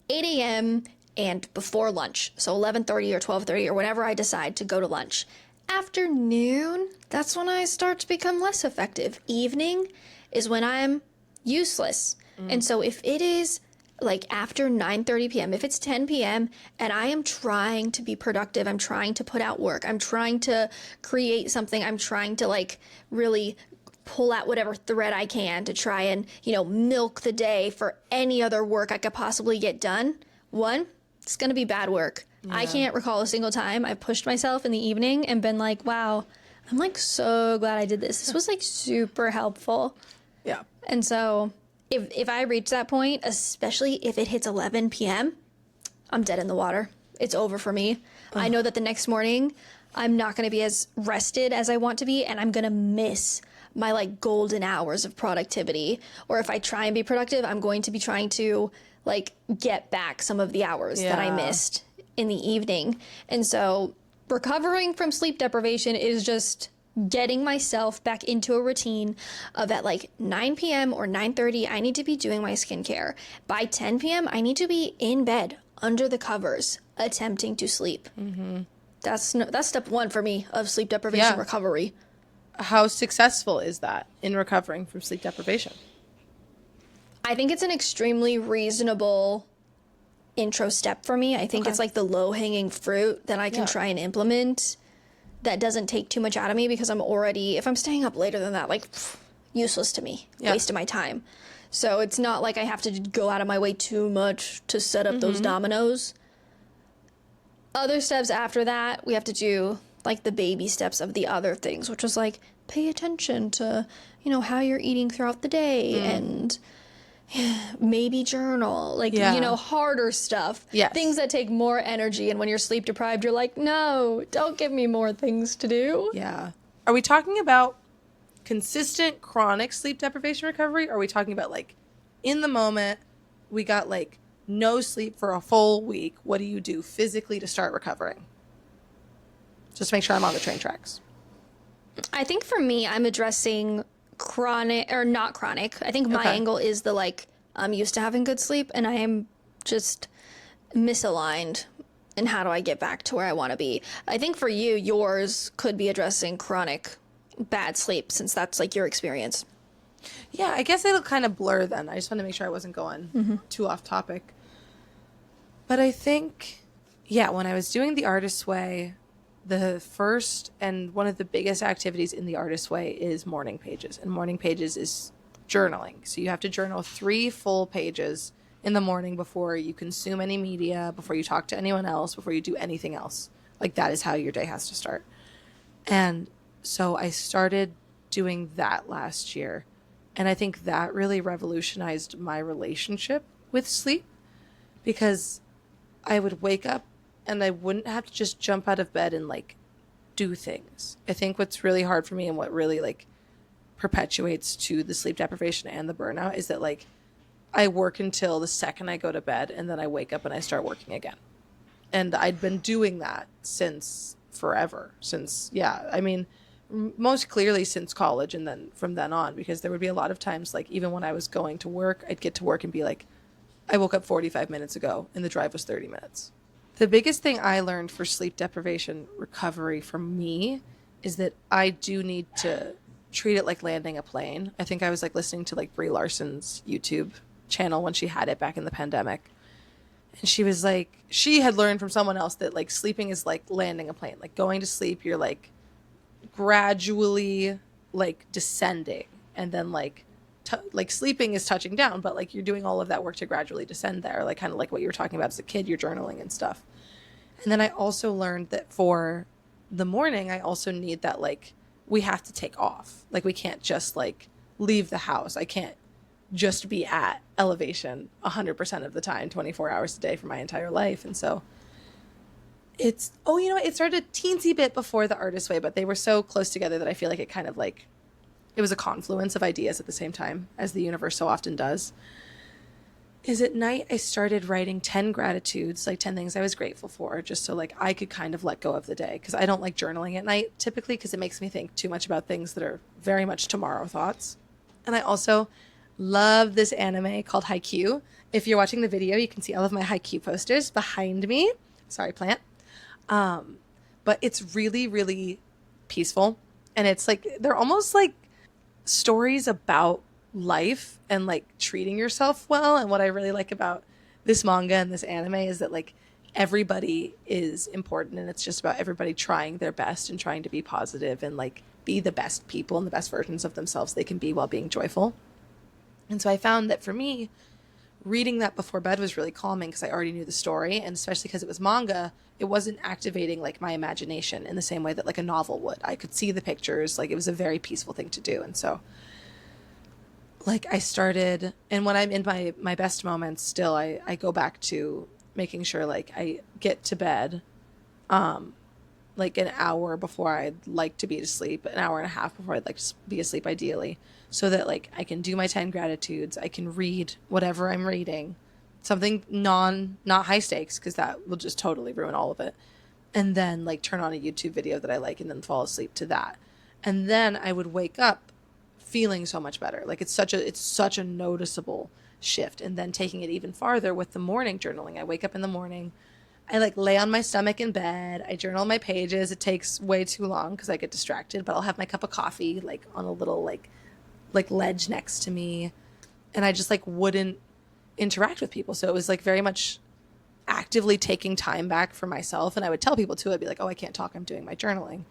Speaker 1: 8 a.m. and before lunch. So 11:30 or 12:30 or whenever I decide to go to lunch. Afternoon, that's when I start to become less effective. Evening is when I'm useless. And so if it is like after 9:30 p.m., if it's 10 p.m. and I am trying to be productive, I'm trying to put out work, I'm trying to create something, I'm trying to like really pull out whatever thread I can to try and, milk the day for any other work I could possibly get done. One, it's going to be bad work. Yeah. I can't recall a single time I've pushed myself in the evening and been like, wow, I'm like so glad I did this. This was like super helpful.
Speaker 2: Yeah.
Speaker 1: And so if I reach that point, especially if it hits 11 p.m., I'm dead in the water. It's over for me. I know that the next morning I'm not going to be as rested as I want to be, and I'm going to miss my like golden hours of productivity. Or if I try and be productive, I'm going to be trying to like get back some of the hours that I missed in the evening. And so recovering from sleep deprivation is just getting myself back into a routine of at like 9 p.m. or 9:30, I need to be doing my skincare. By 10 p.m., I need to be in bed under the covers attempting to sleep. Mm-hmm. That's step one for me of sleep deprivation recovery.
Speaker 2: How successful is that in recovering from sleep deprivation?
Speaker 1: I think it's an extremely reasonable intro step for me. I think it's like the low-hanging fruit that I can try and implement that doesn't take too much out of me because I'm already, if I'm staying up later than that, like useless to me, waste of my time. So it's not like I have to go out of my way too much to set up those dominoes. Other steps after that, we have to do like the baby steps of the other things, which was like pay attention to, how you're eating throughout the day and maybe journal, like, harder stuff.
Speaker 2: Yes.
Speaker 1: Things that take more energy. And when you're sleep deprived, you're like, no, don't give me more things to do.
Speaker 2: Yeah. Are we talking about consistent chronic sleep deprivation recovery? Or are we talking about like in the moment, we got like no sleep for a full week? What do you do physically to start recovering? Just make sure I'm on the train tracks.
Speaker 1: I think for me, I'm addressing chronic or not chronic. I think my angle is the like, I'm used to having good sleep and I am just misaligned in how do I get back to where I want to be. I think for you, yours could be addressing chronic bad sleep since that's like your experience.
Speaker 2: Yeah, I guess it'll kind of blur then. I just want to make sure I wasn't going too off topic. But I think, when I was doing the Artist's Way, the first and one of the biggest activities in the Artist's Way is morning pages. And morning pages is journaling. So you have to journal 3 full pages in the morning before you consume any media, before you talk to anyone else, before you do anything else. Like that is how your day has to start. And so I started doing that last year. And I think that really revolutionized my relationship with sleep because I would wake up and I wouldn't have to just jump out of bed and like do things. I think what's really hard for me and what really like perpetuates to the sleep deprivation and the burnout is that like I work until the second I go to bed and then I wake up and I start working again. And I'd been doing that since forever, most clearly since college and then from then on, because there would be a lot of times like even when I was going to work, I'd get to work and be like, I woke up 45 minutes ago and the drive was 30 minutes. The biggest thing I learned for sleep deprivation recovery for me is that I do need to treat it like landing a plane. I think I was like listening to like Brie Larson's YouTube channel when she had it back in the pandemic. And she was like, she had learned from someone else that like sleeping is like landing a plane. Like going to sleep, you're like gradually like descending, and then like like sleeping is touching down, but like you're doing all of that work to gradually descend there, like kind of like what you were talking about as a kid, you're journaling and stuff. And then I also learned that for the morning, I also need that like we have to take off. Like we can't just like leave the house. I can't just be at elevation 100% of the time, 24 hours a day for my entire life. And so it's, oh, you know what? It started a teensy bit before the Artist Way, but they were so close together that I feel like it kind of like, it was a confluence of ideas at the same time, as the universe so often does. Is at night I started writing 10 gratitudes, like 10 things I was grateful for, just so like I could kind of let go of the day. Because I don't like journaling at night typically, because it makes me think too much about things that are very much tomorrow thoughts. And I also love this anime called Haikyuu. If you're watching the video, you can see all of my Haikyuu posters behind me. Sorry, plant. But it's really, really peaceful. And it's like, they're almost like stories about life and like treating yourself well. And what I really like about this manga and this anime is that like everybody is important, and it's just about everybody trying their best and trying to be positive and like be the best people and the best versions of themselves they can be while being joyful. And so I found that for me, reading that before bed was really calming because I already knew the story, and especially because it was manga, it wasn't activating like my imagination in the same way that like a novel would. I could see the pictures, like it was a very peaceful thing to do. And so like I started, and when I'm in my best moments still, I go back to making sure like I get to bed like an hour before I'd like to be asleep, an hour and a half before I'd like to be asleep ideally, so that like I can do my 10 gratitudes, I can read whatever I'm reading, something not high stakes, because that will just totally ruin all of it, and then like turn on a YouTube video that I like and then fall asleep to that. And then I would wake up feeling so much better. Like it's such a noticeable shift. And then taking it even farther with the morning journaling, I wake up in the morning, I like lay on my stomach in bed, I journal my pages. It takes way too long because I get distracted, but I'll have my cup of coffee like on a little like ledge next to me, and I just like wouldn't interact with people. So it was like very much actively taking time back for myself. And I would tell people too, I'd be like, oh, I can't talk, I'm doing my journaling.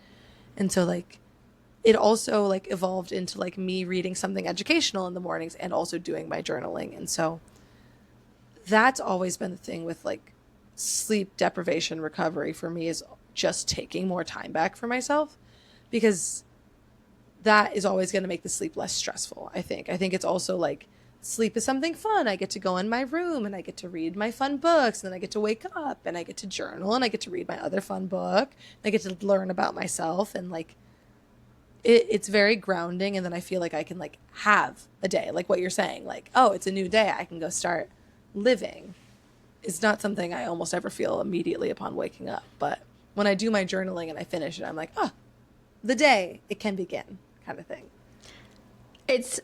Speaker 2: And so like it also like evolved into like me reading something educational in the mornings and also doing my journaling. And so that's always been the thing with like sleep deprivation recovery for me, is just taking more time back for myself, because that is always going to make the sleep less stressful. I think it's also like sleep is something fun. I get to go in my room and I get to read my fun books, and then I get to wake up and I get to journal and I get to read my other fun book. I get to learn about myself, and like it's very grounding. And then I feel like I can like have a day, like what you're saying, like, oh, it's a new day, I can go start living. It's not something I almost ever feel immediately upon waking up. But when I do my journaling and I finish it, I'm like, oh, the day, it can begin, kind of thing.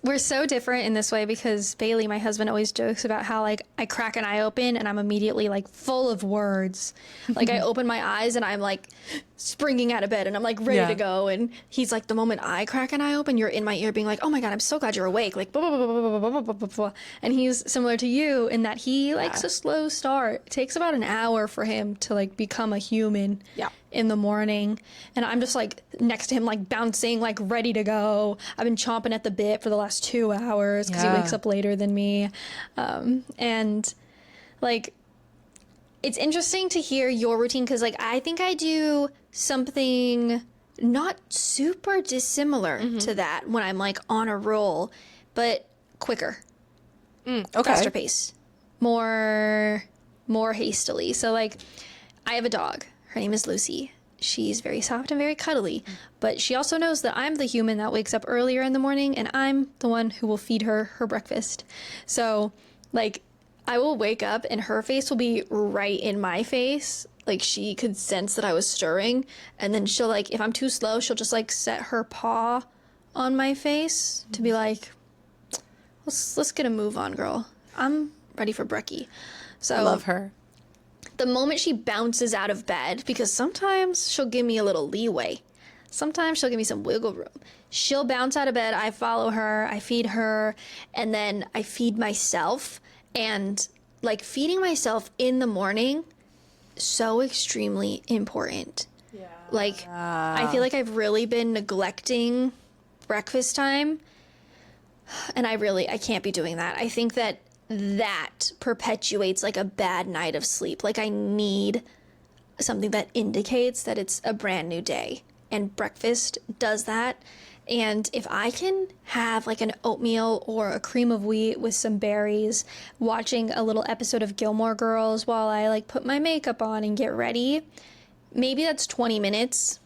Speaker 1: We're so different in this way, because Bailey, my husband, always jokes about how like I crack an eye open and I'm immediately like full of words. Like I open my eyes and I'm like springing out of bed and I'm like ready to go. And he's like, the moment I crack an eye open, you're in my ear being like, oh my God, I'm so glad you're awake. Like, blah, blah, blah, blah, blah, blah, blah, blah, blah. And he's similar to you in that he likes a slow start. It takes about an hour for him to like become a human.
Speaker 2: Yeah.
Speaker 1: In the morning, and I'm just like next to him, like bouncing, like ready to go. I've been chomping at the bit for the last 2 hours because he wakes up later than me, and like it's interesting to hear your routine, because like I think I do something not super dissimilar to that when I'm like on a roll, but quicker, faster pace, more hastily. So like I have a dog. Her name is Lucy. She's very soft and very cuddly, but she also knows that I'm the human that wakes up earlier in the morning, and I'm the one who will feed her breakfast. So, like, I will wake up and her face will be right in my face. Like, she could sense that I was stirring, and then she'll, like, if I'm too slow, she'll just, like, set her paw on my face to be like, let's get a move on, girl. I'm ready for brekkie. So
Speaker 2: I love her.
Speaker 1: The moment she bounces out of bed, because sometimes she'll give me a little leeway. Sometimes she'll give me some wiggle room. She'll bounce out of bed. I follow her. I feed her. And then I feed myself. And like feeding myself in the morning, so extremely important. Yeah. Like I feel like I've really been neglecting breakfast time. And I can't be doing that. I think that perpetuates like a bad night of sleep. Like I need something that indicates that it's a brand new day. And breakfast does that. And if I can have like an oatmeal or a cream of wheat with some berries, watching a little episode of Gilmore Girls while I like put my makeup on and get ready, maybe that's 20 minutes,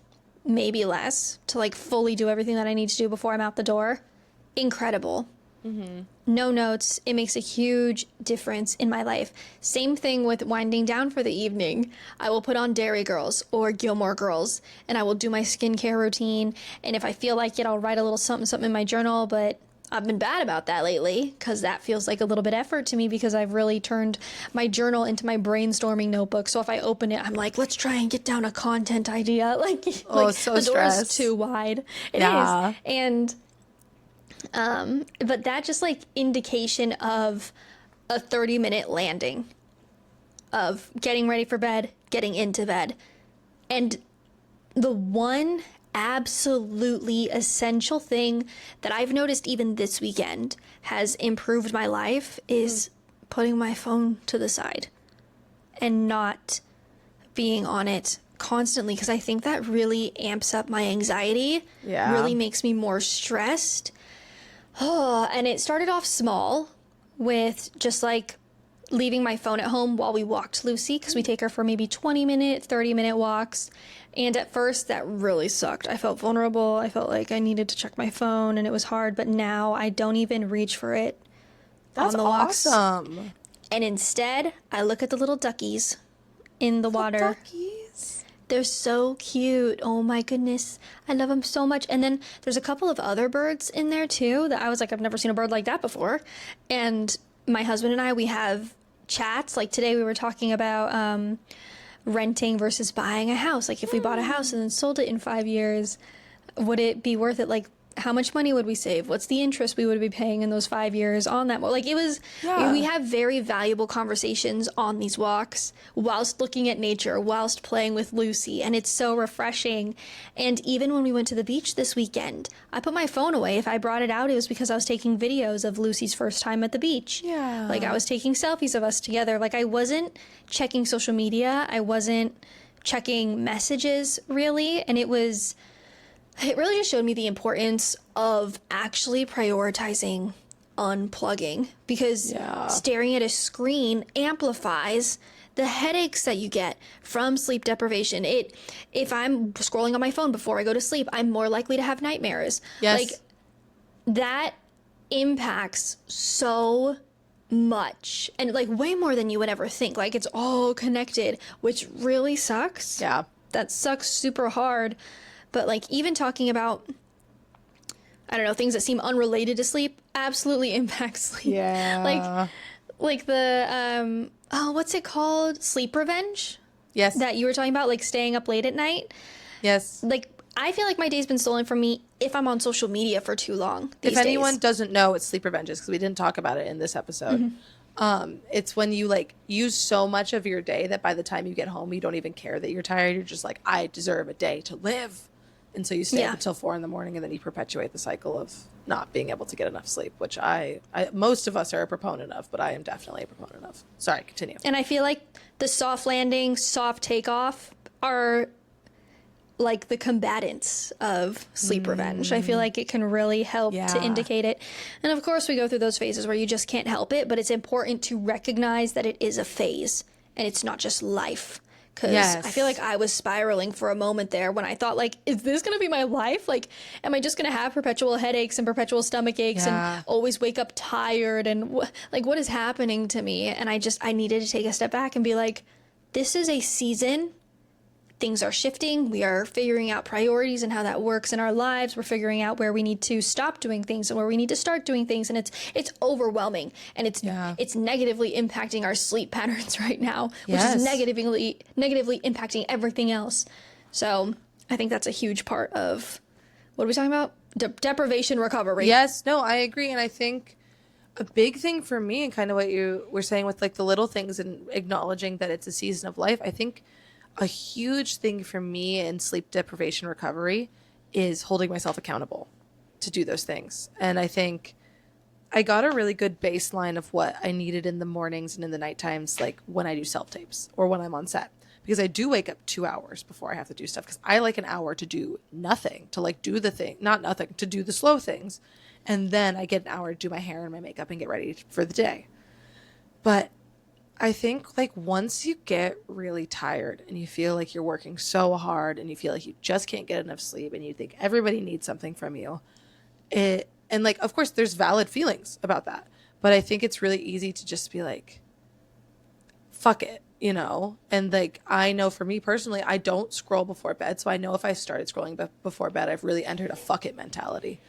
Speaker 1: maybe less, to like fully do everything that I need to do before I'm out the door. Incredible. No notes. It makes a huge difference in my life. Same thing with winding down for the evening. I will put on Dairy Girls or Gilmore Girls, and I will do my skincare routine. And if I feel like it, I'll write a little something in my journal. But I've been bad about that lately because that feels like a little bit effort to me because I've really turned my journal into my brainstorming notebook. So if I open it, I'm like, let's try and get down a content idea. Like
Speaker 2: so
Speaker 1: the door is too wide. It is. And but that just like indication of a 30-minute landing of getting ready for bed, getting into bed. And the one absolutely essential thing that I've noticed even this weekend has improved my life is putting my phone to the side and not being on it constantly, because I think that really amps up my anxiety, really makes me more stressed. Oh, and it started off small with just like leaving my phone at home while we walked Lucy, because we take her for maybe 20-minute, 30-minute walks. And at first that really sucked. I felt vulnerable. I felt like I needed to check my phone and it was hard, but now I don't even reach for it.
Speaker 2: That's
Speaker 1: on the walks.
Speaker 2: awesome.
Speaker 1: And instead, I look at the little duckies in the water.
Speaker 2: Duckies.
Speaker 1: They're so cute. Oh my goodness. I love them so much. And then there's a couple of other birds in there too that I was like, I've never seen a bird like that before. And my husband and I, we have chats. Like today we were talking about renting versus buying a house. Like if we bought a house and then sold it in 5 years, would it be worth it? Like how much money would we save? What's the interest we would be paying in those 5 years on that? Like it was, we have very valuable conversations on these walks whilst looking at nature, whilst playing with Lucy. And it's so refreshing. And even when we went to the beach this weekend, I put my phone away. If I brought it out, it was because I was taking videos of Lucy's first time at the beach. Yeah. Like I was taking selfies of us together. Like I wasn't checking social media. I wasn't checking messages really. And it really just showed me the importance of actually prioritizing unplugging, because staring at a screen amplifies the headaches that you get from sleep deprivation. If I'm scrolling on my phone before I go to sleep, I'm more likely to have nightmares.
Speaker 2: Yes.
Speaker 1: Like that impacts so much, and like way more than you would ever think. Like it's all connected, which really sucks.
Speaker 2: Yeah.
Speaker 1: That sucks super hard. But like even talking about, I don't know, things that seem unrelated to sleep absolutely impact sleep.
Speaker 2: Yeah.
Speaker 1: Like the, what's it called? Sleep revenge?
Speaker 2: Yes.
Speaker 1: That you were talking about, like staying up late at night.
Speaker 2: Yes.
Speaker 1: Like I feel like my day's been stolen from me if I'm on social media for too long these
Speaker 2: days. If anyone doesn't know what sleep revenge is, because we didn't talk about it in this episode, it's when you like use so much of your day that by the time you get home, you don't even care that you're tired. You're just like, I deserve a day to live. And so you stay up until 4 a.m. and then you perpetuate the cycle of not being able to get enough sleep, which I most of us are a proponent of, but I am definitely a proponent of. Sorry, continue.
Speaker 1: And I feel like the soft landing, soft takeoff are like the combatants of sleep revenge. I feel like it can really help to indicate it. And of course we go through those phases where you just can't help it, but it's important to recognize that it is a phase and it's not just life. Because I feel like I was spiraling for a moment there when I thought, like, is this going to be my life? Like, am I just going to have perpetual headaches and perpetual stomach aches and always wake up tired? And what is happening to me? And I needed to take a step back and be like, this is a season. Things are shifting. We are figuring out priorities and how that works in our lives. We're figuring out where we need to stop doing things and where we need to start doing things. And it's overwhelming, and it's negatively impacting our sleep patterns right now, which is negatively impacting everything else. So I think that's a huge part of, what are we talking about? Deprivation recovery.
Speaker 2: Yes, no, I agree. And I think a big thing for me, and kind of what you were saying with like the little things and acknowledging that it's a season of life, I think a huge thing for me in sleep deprivation recovery is holding myself accountable to do those things. And I think I got a really good baseline of what I needed in the mornings and in the night times, like when I do self tapes or when I'm on set. Because I do wake up 2 hours before I have to do stuff, because I like an hour to do nothing, to like do the thing, not nothing, to do the slow things. And then I get an hour to do my hair and my makeup and get ready for the day. But I think like once you get really tired and you feel like you're working so hard and you feel like you just can't get enough sleep and you think everybody needs something from you, and like, of course, there's valid feelings about that. But I think it's really easy to just be like, fuck it, you know? And like, I know for me personally, I don't scroll before bed. So I know if I started scrolling before bed, I've really entered a fuck it mentality.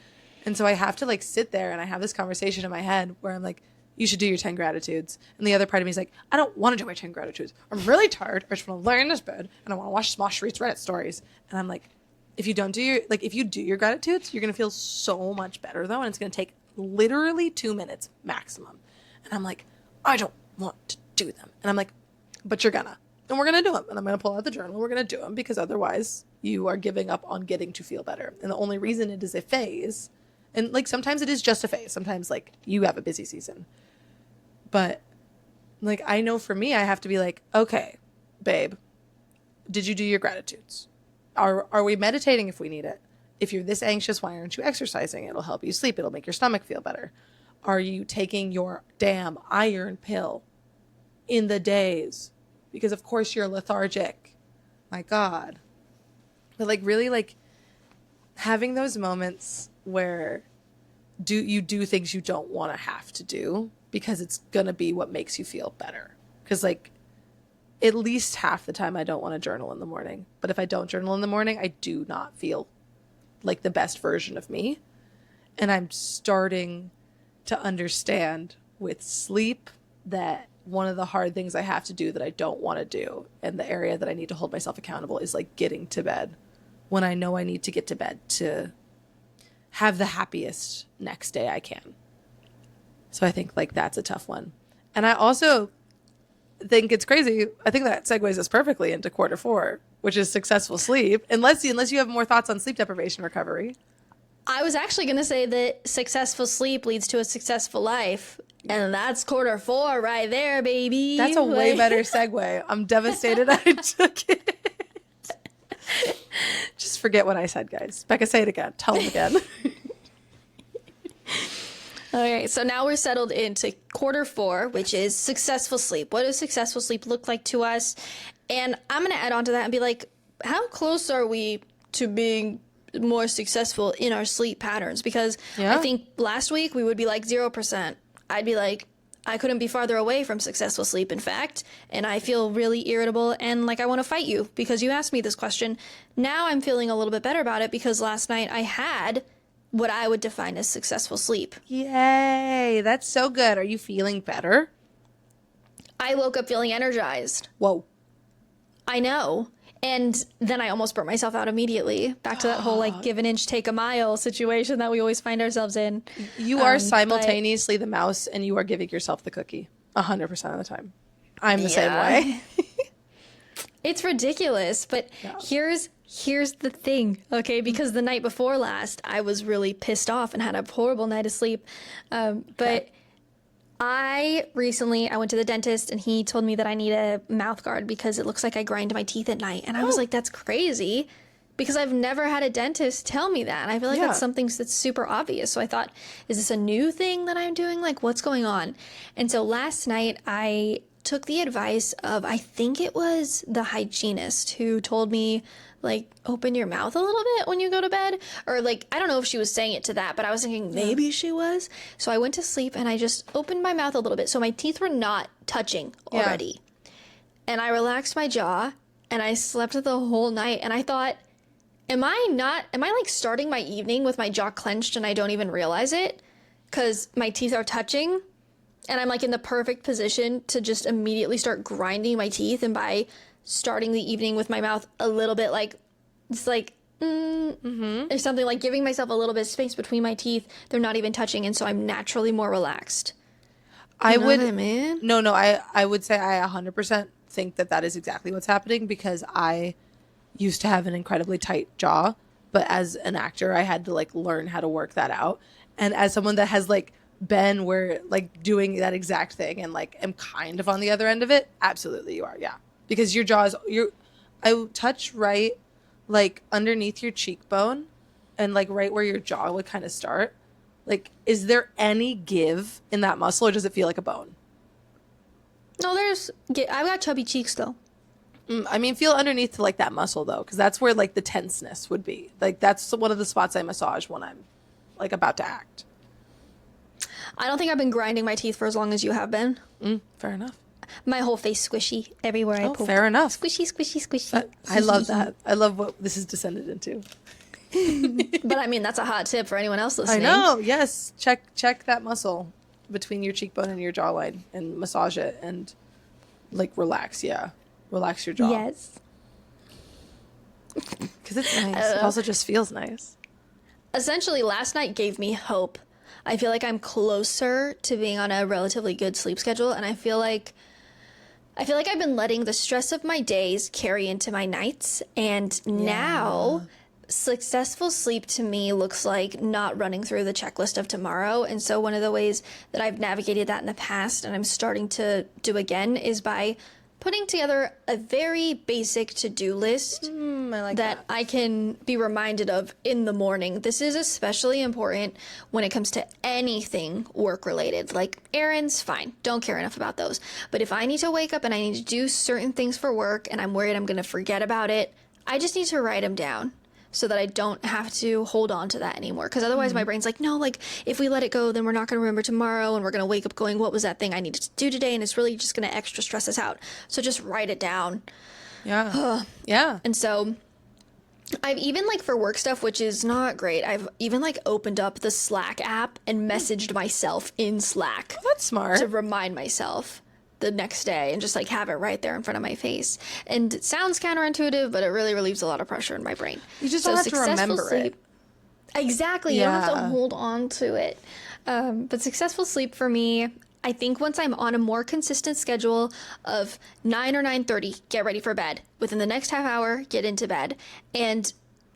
Speaker 2: And so I have to like sit there and I have this conversation in my head where I'm like, you should do your 10 gratitudes. And the other part of me is like, I don't want to do my 10 gratitudes. I'm really tired. I just want to lay in this bed and I want to watch Smosh Reads Reddit stories. And I'm like, if you don't do your, like, if you do your gratitudes, you're going to feel so much better though. And it's going to take literally 2 minutes maximum. And I'm like, I don't want to do them. And I'm like, but you're gonna. And we're going to do them. And I'm going to pull out the journal. We're going to do them because otherwise you are giving up on getting to feel better. And the only reason it is a phase, and like sometimes it is just a phase. Sometimes like you have a busy season. But like, I know for me, I have to be like, okay, babe, did you do your gratitudes? Are we meditating if we need it? If you're this anxious, why aren't you exercising? It'll help you sleep. It'll make your stomach feel better. Are you taking your damn iron pill in the days? Because of course you're lethargic. My God. But like really like having those moments where you do things you don't want to have to do because it's going to be what makes you feel better. Because like at least half the time I don't want to journal in the morning. But if I don't journal in the morning, I do not feel like the best version of me. And I'm starting to understand with sleep that one of the hard things I have to do that I don't want to do, and the area that I need to hold myself accountable, is like getting to bed when I know I need to get to bed to have the happiest next day I can. So I think like that's a tough one. And I also think it's crazy. I think that segues us perfectly into quarter 4, which is successful sleep. Unless you have more thoughts on sleep deprivation recovery.
Speaker 1: I was actually going to say that successful sleep leads to a successful life. And that's quarter 4 right there, baby.
Speaker 2: That's a way better segue. I'm devastated I took it. Just forget what I said, guys. Becca, say it again. Tell them again.
Speaker 1: Okay, so now we're settled into quarter 4, which is successful sleep. What does successful sleep look like to us? And I'm going to add on to that and be like, how close are we to being more successful in our sleep patterns? Because I think last week we would be like 0%. I'd be like, I couldn't be farther away from successful sleep, in fact, and I feel really irritable and like I want to fight you because you asked me this question. Now I'm feeling a little bit better about it because last night I had what I would define as successful sleep.
Speaker 2: Yay, that's so good. Are you feeling better?
Speaker 1: I woke up feeling energized.
Speaker 2: Whoa.
Speaker 1: I know. And then I almost burnt myself out immediately. Back to that whole like give an inch, take a mile situation that we always find ourselves in.
Speaker 2: You are simultaneously the mouse and you are giving yourself the cookie 100% of the time. I'm the same way.
Speaker 1: It's ridiculous, but here's the thing, okay? Because the night before last, I was really pissed off and had a horrible night of sleep. But I went to the dentist and he told me that I need a mouth guard because it looks like I grind my teeth at night. And I was like, that's crazy because I've never had a dentist tell me that. And I feel like that's something that's super obvious. So I thought, is this a new thing that I'm doing? Like, what's going on? And so last night I took the advice of, I think it was the hygienist who told me, like, open your mouth a little bit when you go to bed. Or, like, I don't know if she was saying it to that, but I was thinking maybe she was. So I went to sleep and I just opened my mouth a little bit. So my teeth were not touching already. And I relaxed my jaw and I slept the whole night. And I thought, am I like starting my evening with my jaw clenched and I don't even realize it? Because my teeth are touching. And I'm like in the perfect position to just immediately start grinding my teeth. And by starting the evening with my mouth a little bit like It's like, or something like giving myself a little bit of space between my teeth. They're not even touching, and so I'm naturally more relaxed.
Speaker 2: I would,
Speaker 1: what I mean?
Speaker 2: No, I would say I 100% think that is exactly what's happening, because I used to have an incredibly tight jaw, but as an actor, I had to like learn how to work that out. And as someone that has like been where like doing that exact thing and like am kind of on the other end of it, absolutely you are, yeah. Because your jaw is, I touch right like underneath your cheekbone and like right where your jaw would kind of start. Like, is there any give in that muscle, or does it feel like a bone?
Speaker 1: No, I've got chubby cheeks though.
Speaker 2: I mean, feel underneath to like that muscle though, because that's where like the tenseness would be. Like that's one of the spots I massage when I'm like about to act.
Speaker 1: I don't think I've been grinding my teeth for as long as you have been.
Speaker 2: Fair enough.
Speaker 1: My whole face squishy everywhere I poke.
Speaker 2: Fair enough.
Speaker 1: Squishy, squishy, squishy.
Speaker 2: I love that. I love what this has descended into.
Speaker 1: But I mean, that's a hot tip for anyone else listening.
Speaker 2: I know. Yes. Check that muscle between your cheekbone and your jawline and massage it and like relax. Yeah. Relax your jaw.
Speaker 1: Yes.
Speaker 2: Because it's nice. It also just feels nice.
Speaker 1: Essentially, last night gave me hope. I feel like I'm closer to being on a relatively good sleep schedule, and I feel like I've been letting the stress of my days carry into my nights, and now successful sleep to me looks like not running through the checklist of tomorrow. And so one of the ways that I've navigated that in the past, and I'm starting to do again, is by putting together a very basic to-do list that I can be reminded of in the morning. This is especially important when it comes to anything work-related. Like errands, fine, don't care enough about those. But if I need to wake up and I need to do certain things for work and I'm worried I'm going to forget about it, I just need to write them down so that I don't have to hold on to that anymore. Because otherwise my brain's like, no, like if we let it go, then we're not going to remember tomorrow, and we're going to wake up going, what was that thing I needed to do today? And it's really just going to extra stress us out. So just write it down.
Speaker 2: Yeah. Yeah.
Speaker 1: And so I've even like for work stuff, which is not great, I've even like opened up the Slack app and messaged myself in Slack.
Speaker 2: Oh, that's smart.
Speaker 1: To remind myself the next day and just like have it right there in front of my face. And it sounds counterintuitive, but it really relieves a lot of pressure in my brain.
Speaker 2: You just don't have to remember it.
Speaker 1: Exactly.
Speaker 2: Yeah.
Speaker 1: You don't have to hold on to it. But successful sleep for me, I think once I'm on a more consistent schedule of 9 or 9:30, get ready for bed. Within the next half hour, get into bed. And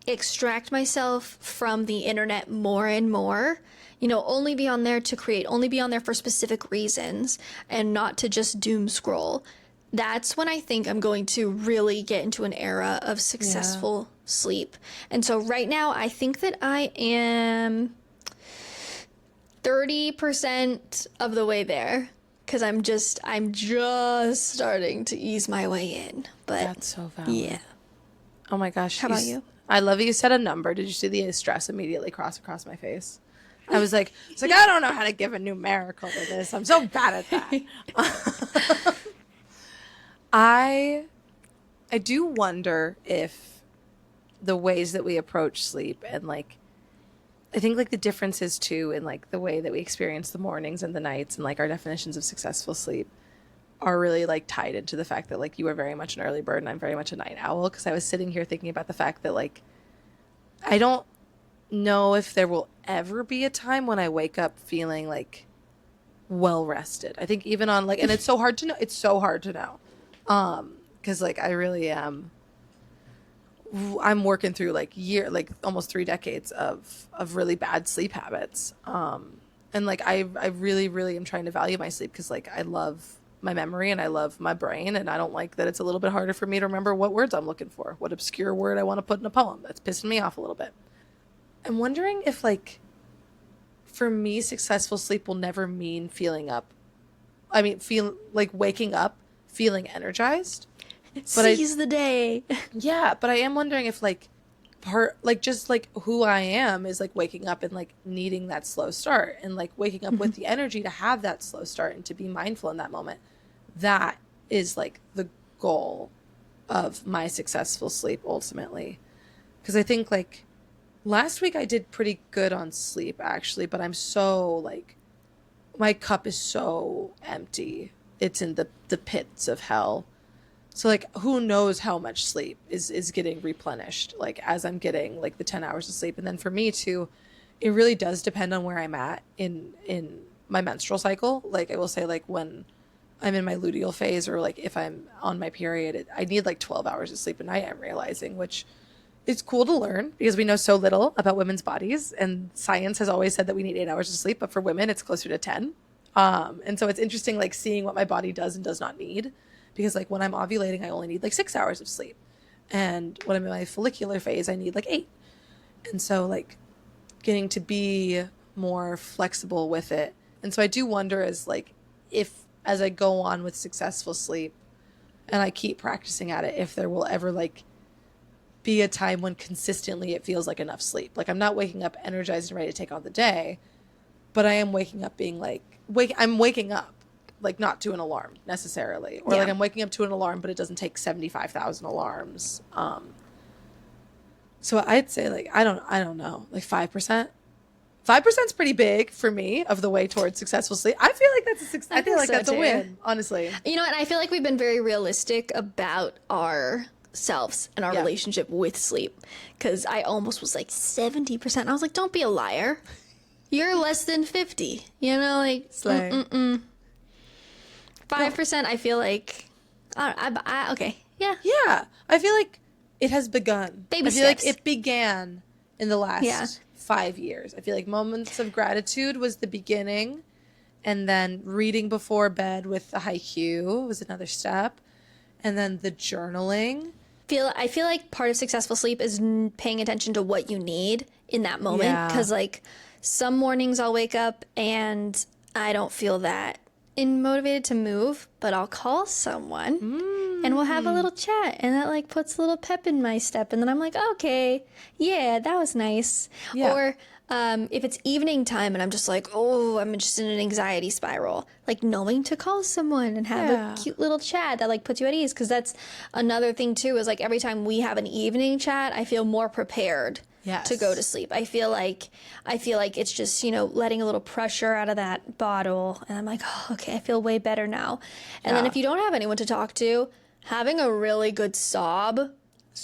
Speaker 1: extract myself from the internet more and more. You know, only be on there to create, only be on there for specific reasons, and not to just doom scroll. That's when I think I'm going to really get into an era of successful sleep. And so right now, I think that I am 30% of the way there, because I'm just starting to ease my way in. But
Speaker 2: that's so valid.
Speaker 1: Yeah.
Speaker 2: Oh my gosh.
Speaker 1: How about you?
Speaker 2: I love you said a number. Did you see the stress immediately cross across my face? I was like, I don't know how to give a numerical to this. I'm so bad at that. I do wonder if the ways that we approach sleep and like, I think like the differences too in like the way that we experience the mornings and the nights and like our definitions of successful sleep are really like tied into the fact that like you are very much an early bird and I'm very much a night owl. Because I was sitting here thinking about the fact that like I don't know if there will ever be a time when I wake up feeling like well rested. I think even on like, and it's so hard to know. It's so hard to know. Cause like I really am, I'm working through like almost 3 decades of really bad sleep habits. And like, I really, really am trying to value my sleep. Cause like, I love my memory and I love my brain. And I don't like that it's a little bit harder for me to remember what words I'm looking for, what obscure word I want to put in a poem. That's pissing me off a little bit. I'm wondering if like, for me, successful sleep will never mean waking up feeling energized.
Speaker 1: Seize the day.
Speaker 2: Yeah, but I am wondering if like just like who I am is like waking up and like needing that slow start and like waking up with the energy to have that slow start and to be mindful in that moment. That is like the goal of my successful sleep ultimately. Because I think like last week I did pretty good on sleep actually, but I'm so like, my cup is so empty. It's in the pits of hell. So like who knows how much sleep is getting replenished like as I'm getting like the 10 hours of sleep. And then for me too, it really does depend on where I'm at in my menstrual cycle. Like I will say like when I'm in my luteal phase or like if I'm on my period, I need like 12 hours of sleep a night, I'm realizing, which is cool to learn because we know so little about women's bodies, and science has always said that we need 8 hours of sleep, but for women it's closer to 10. And so it's interesting like seeing what my body does and does not need, because like when I'm ovulating I only need like 6 hours of sleep, and when I'm in my follicular phase I need like 8. And so like getting to be more flexible with it. And so I do wonder as I go on with successful sleep and I keep practicing at it, if there will ever like be a time when consistently it feels like enough sleep. Like I'm not waking up energized and ready to take on the day, but I am waking up being like, I'm waking up like not to an alarm necessarily, or like I'm waking up to an alarm, but it doesn't take 75,000 alarms. So I'd say like, I don't know, like 5%. 5% is pretty big for me of the way towards successful sleep. I feel like that's a success. I feel like that's a win, honestly.
Speaker 1: You know, and I feel like we've been very realistic about ourselves and our relationship with sleep. Because I almost was like 70%. I was like, don't be a liar. You're less than 50. You know, like 5%. I feel like, okay, yeah.
Speaker 2: Yeah, I feel like it has begun.
Speaker 1: Baby
Speaker 2: I feel
Speaker 1: steps.
Speaker 2: like it began in the last 5 years. I feel like moments of gratitude was the beginning, and then reading before bed with the haiku was another step, and then the journaling.
Speaker 1: I feel like part of successful sleep is paying attention to what you need in that moment, because like some mornings I'll wake up and I don't feel that motivated to move, but I'll call someone and we'll have a little chat, and that like puts a little pep in my step, and then I'm like, okay, yeah, that was nice. Or if it's evening time and I'm just like, oh, I'm just in an anxiety spiral, like knowing to call someone and have a cute little chat that like puts you at ease. Because that's another thing too, is like every time we have an evening chat I feel more prepared to go to sleep. I feel like it's just, you know, letting a little pressure out of that bottle, and I'm like, oh, okay, I feel way better now. And then if you don't have anyone to talk to, having a really good sob,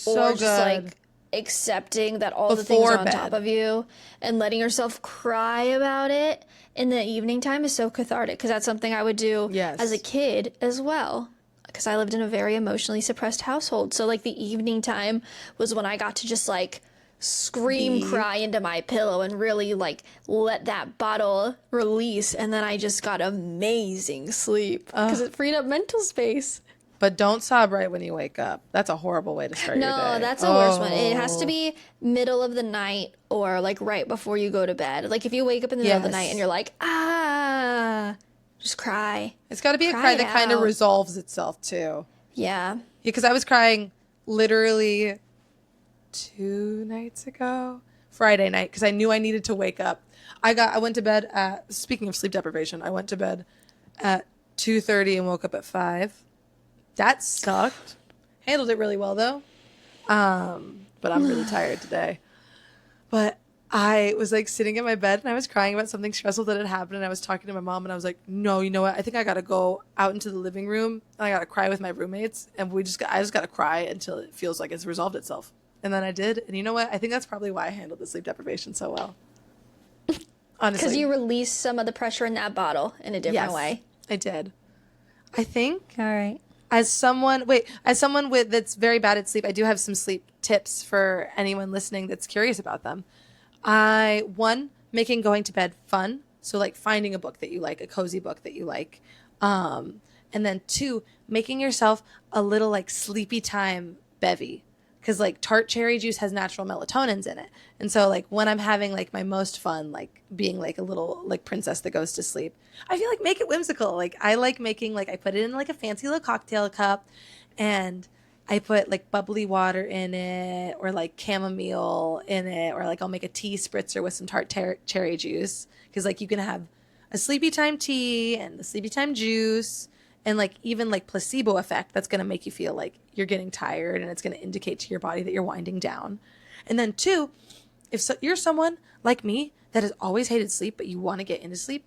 Speaker 1: or just like accepting that all the things are on top of you and letting yourself cry about it in the evening time is so cathartic, because that's something I would do as a kid as well, because I lived in a very emotionally suppressed household. So like the evening time was when I got to just like cry into my pillow and really like let that bottle release, and then I just got amazing sleep because it freed up mental space.
Speaker 2: But don't sob right when you wake up. That's a horrible way to start your day.
Speaker 1: No, that's the worst one. It has to be middle of the night or like right before you go to bed. Like if you wake up in the middle of the night and you're like, just cry.
Speaker 2: It's got to be a cry that kind of resolves itself too.
Speaker 1: Yeah.
Speaker 2: Because I was crying literally 2 nights ago, Friday night, because I knew I needed to wake up. I went to bed at, speaking of sleep deprivation, I went to bed at 2:30 and woke up at 5. That sucked. Handled it really well though. But I'm really tired today. But I was like sitting in my bed and I was crying about something stressful that had happened, and I was talking to my mom and I was like, no, you know what? I think I got to go out into the living room and I got to cry with my roommates, and I just got to cry until it feels like it's resolved itself. And then I did. And you know what? I think that's probably why I handled the sleep deprivation so well. Honestly.
Speaker 1: Because you released some of the pressure in that bottle in a different way.
Speaker 2: I did. I think.
Speaker 1: All right.
Speaker 2: As someone with that's very bad at sleep, I do have some sleep tips for anyone listening that's curious about them. Making going to bed fun. So like finding a book that you like, a cozy book that you like. And then 2, making yourself a little like sleepy time bevy. Because like tart cherry juice has natural melatonins in it. And so like when I'm having like my most fun, like being like a little like princess that goes to sleep, I feel like make it whimsical. Like I like making like, I put it in like a fancy little cocktail cup, and I put like bubbly water in it, or like chamomile in it, or like I'll make a tea spritzer with some tart cherry juice. Because like you can have a sleepy time tea and the sleepy time juice, and like even like placebo effect that's going to make you feel like you're getting tired, and it's going to indicate to your body that you're winding down. And then 2, you're someone like me that has always hated sleep, but you want to get into sleep,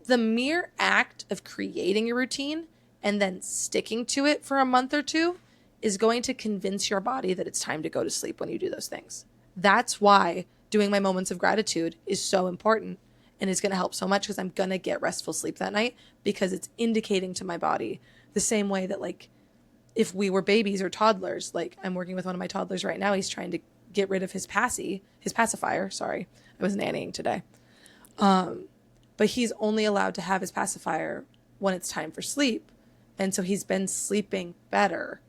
Speaker 2: the mere act of creating a routine and then sticking to it for a month or two is going to convince your body that it's time to go to sleep when you do those things. That's why doing my moments of gratitude is so important and is going to help so much, because I'm going to get restful sleep that night, because it's indicating to my body the same way that, like, if we were babies or toddlers, like I'm working with one of my toddlers right now, he's trying to get rid of his pacifier. Sorry, I was nannying today. But he's only allowed to have his pacifier when it's time for sleep. And so he's been sleeping better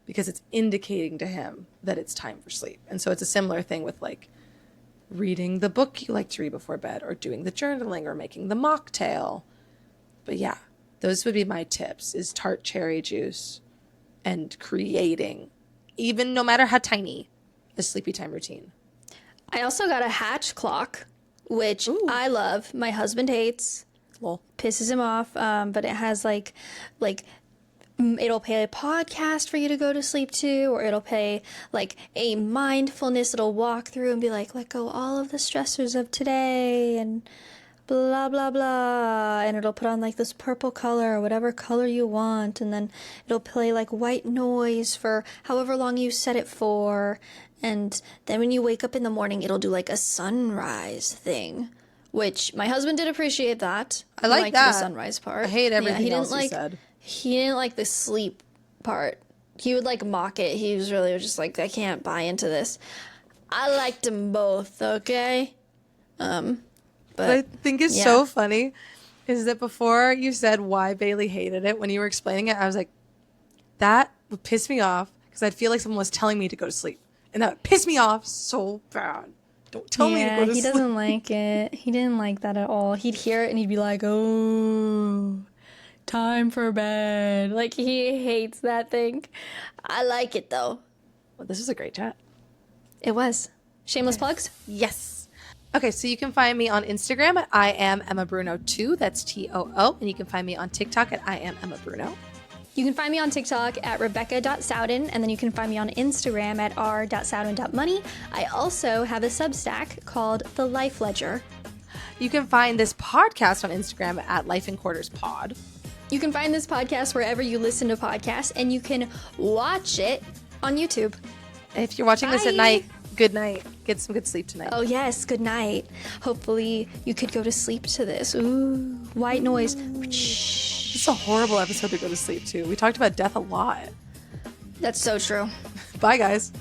Speaker 2: because it's indicating to him that it's time for sleep. And so it's a similar thing with like reading the book you like to read before bed, or doing the journaling, or making the mocktail. But yeah, those would be my tips, is tart cherry juice and creating, even no matter how tiny, a sleepy time routine.
Speaker 1: I also got a Hatch clock, which I love. My husband hates.
Speaker 2: Lol.
Speaker 1: Pisses him off. But it has like it'll play a podcast for you to go to sleep to, or it'll play like a mindfulness little walkthrough and be like, let go all of the stressors of today and blah blah blah, and it'll put on like this purple color or whatever color you want, and then it'll play like white noise for however long you set it for, and then when you wake up in the morning it'll do like a sunrise thing, which my husband did appreciate that.
Speaker 2: I like
Speaker 1: liked
Speaker 2: that.
Speaker 1: the sunrise part.
Speaker 2: I hate everything
Speaker 1: he didn't
Speaker 2: else you said.
Speaker 1: He didn't like the sleep part. He would like mock it. He was really just like, I can't buy into this. I liked them both, okay? But
Speaker 2: What I think is so funny is that before you said why Bailey hated it, when you were explaining it, I was like, that would piss me off, because I'd feel like someone was telling me to go to sleep. And that would piss me off so bad. Don't tell me to go to sleep.
Speaker 1: he doesn't like it. He didn't like that at all. He'd hear it and he'd be like, oh, time for bed. Like, he hates that thing. I like it, though.
Speaker 2: Well, this was a great chat.
Speaker 1: It was. Shameless plugs?
Speaker 2: Yes. Okay, so you can find me on Instagram at I am Emma Bruno 2. That's TOO. And you can find me on TikTok at I am Emma Bruno.
Speaker 1: You can find me on TikTok at rebecca.sowden, and then you can find me on Instagram at r.sowden.money. I also have a Substack called The Life Ledger.
Speaker 2: You can find this podcast on Instagram at Life in Quarters Pod.
Speaker 1: You can find this podcast wherever you listen to podcasts, and you can watch it on YouTube.
Speaker 2: If you're watching this at
Speaker 1: Bye.
Speaker 2: night, good night. Get some good sleep tonight.
Speaker 1: Oh, yes, good night. Hopefully you could go to sleep to this. Ooh, white noise.
Speaker 2: This is a horrible episode to go to sleep to. We talked about death a lot.
Speaker 1: That's so true.
Speaker 2: Bye, guys.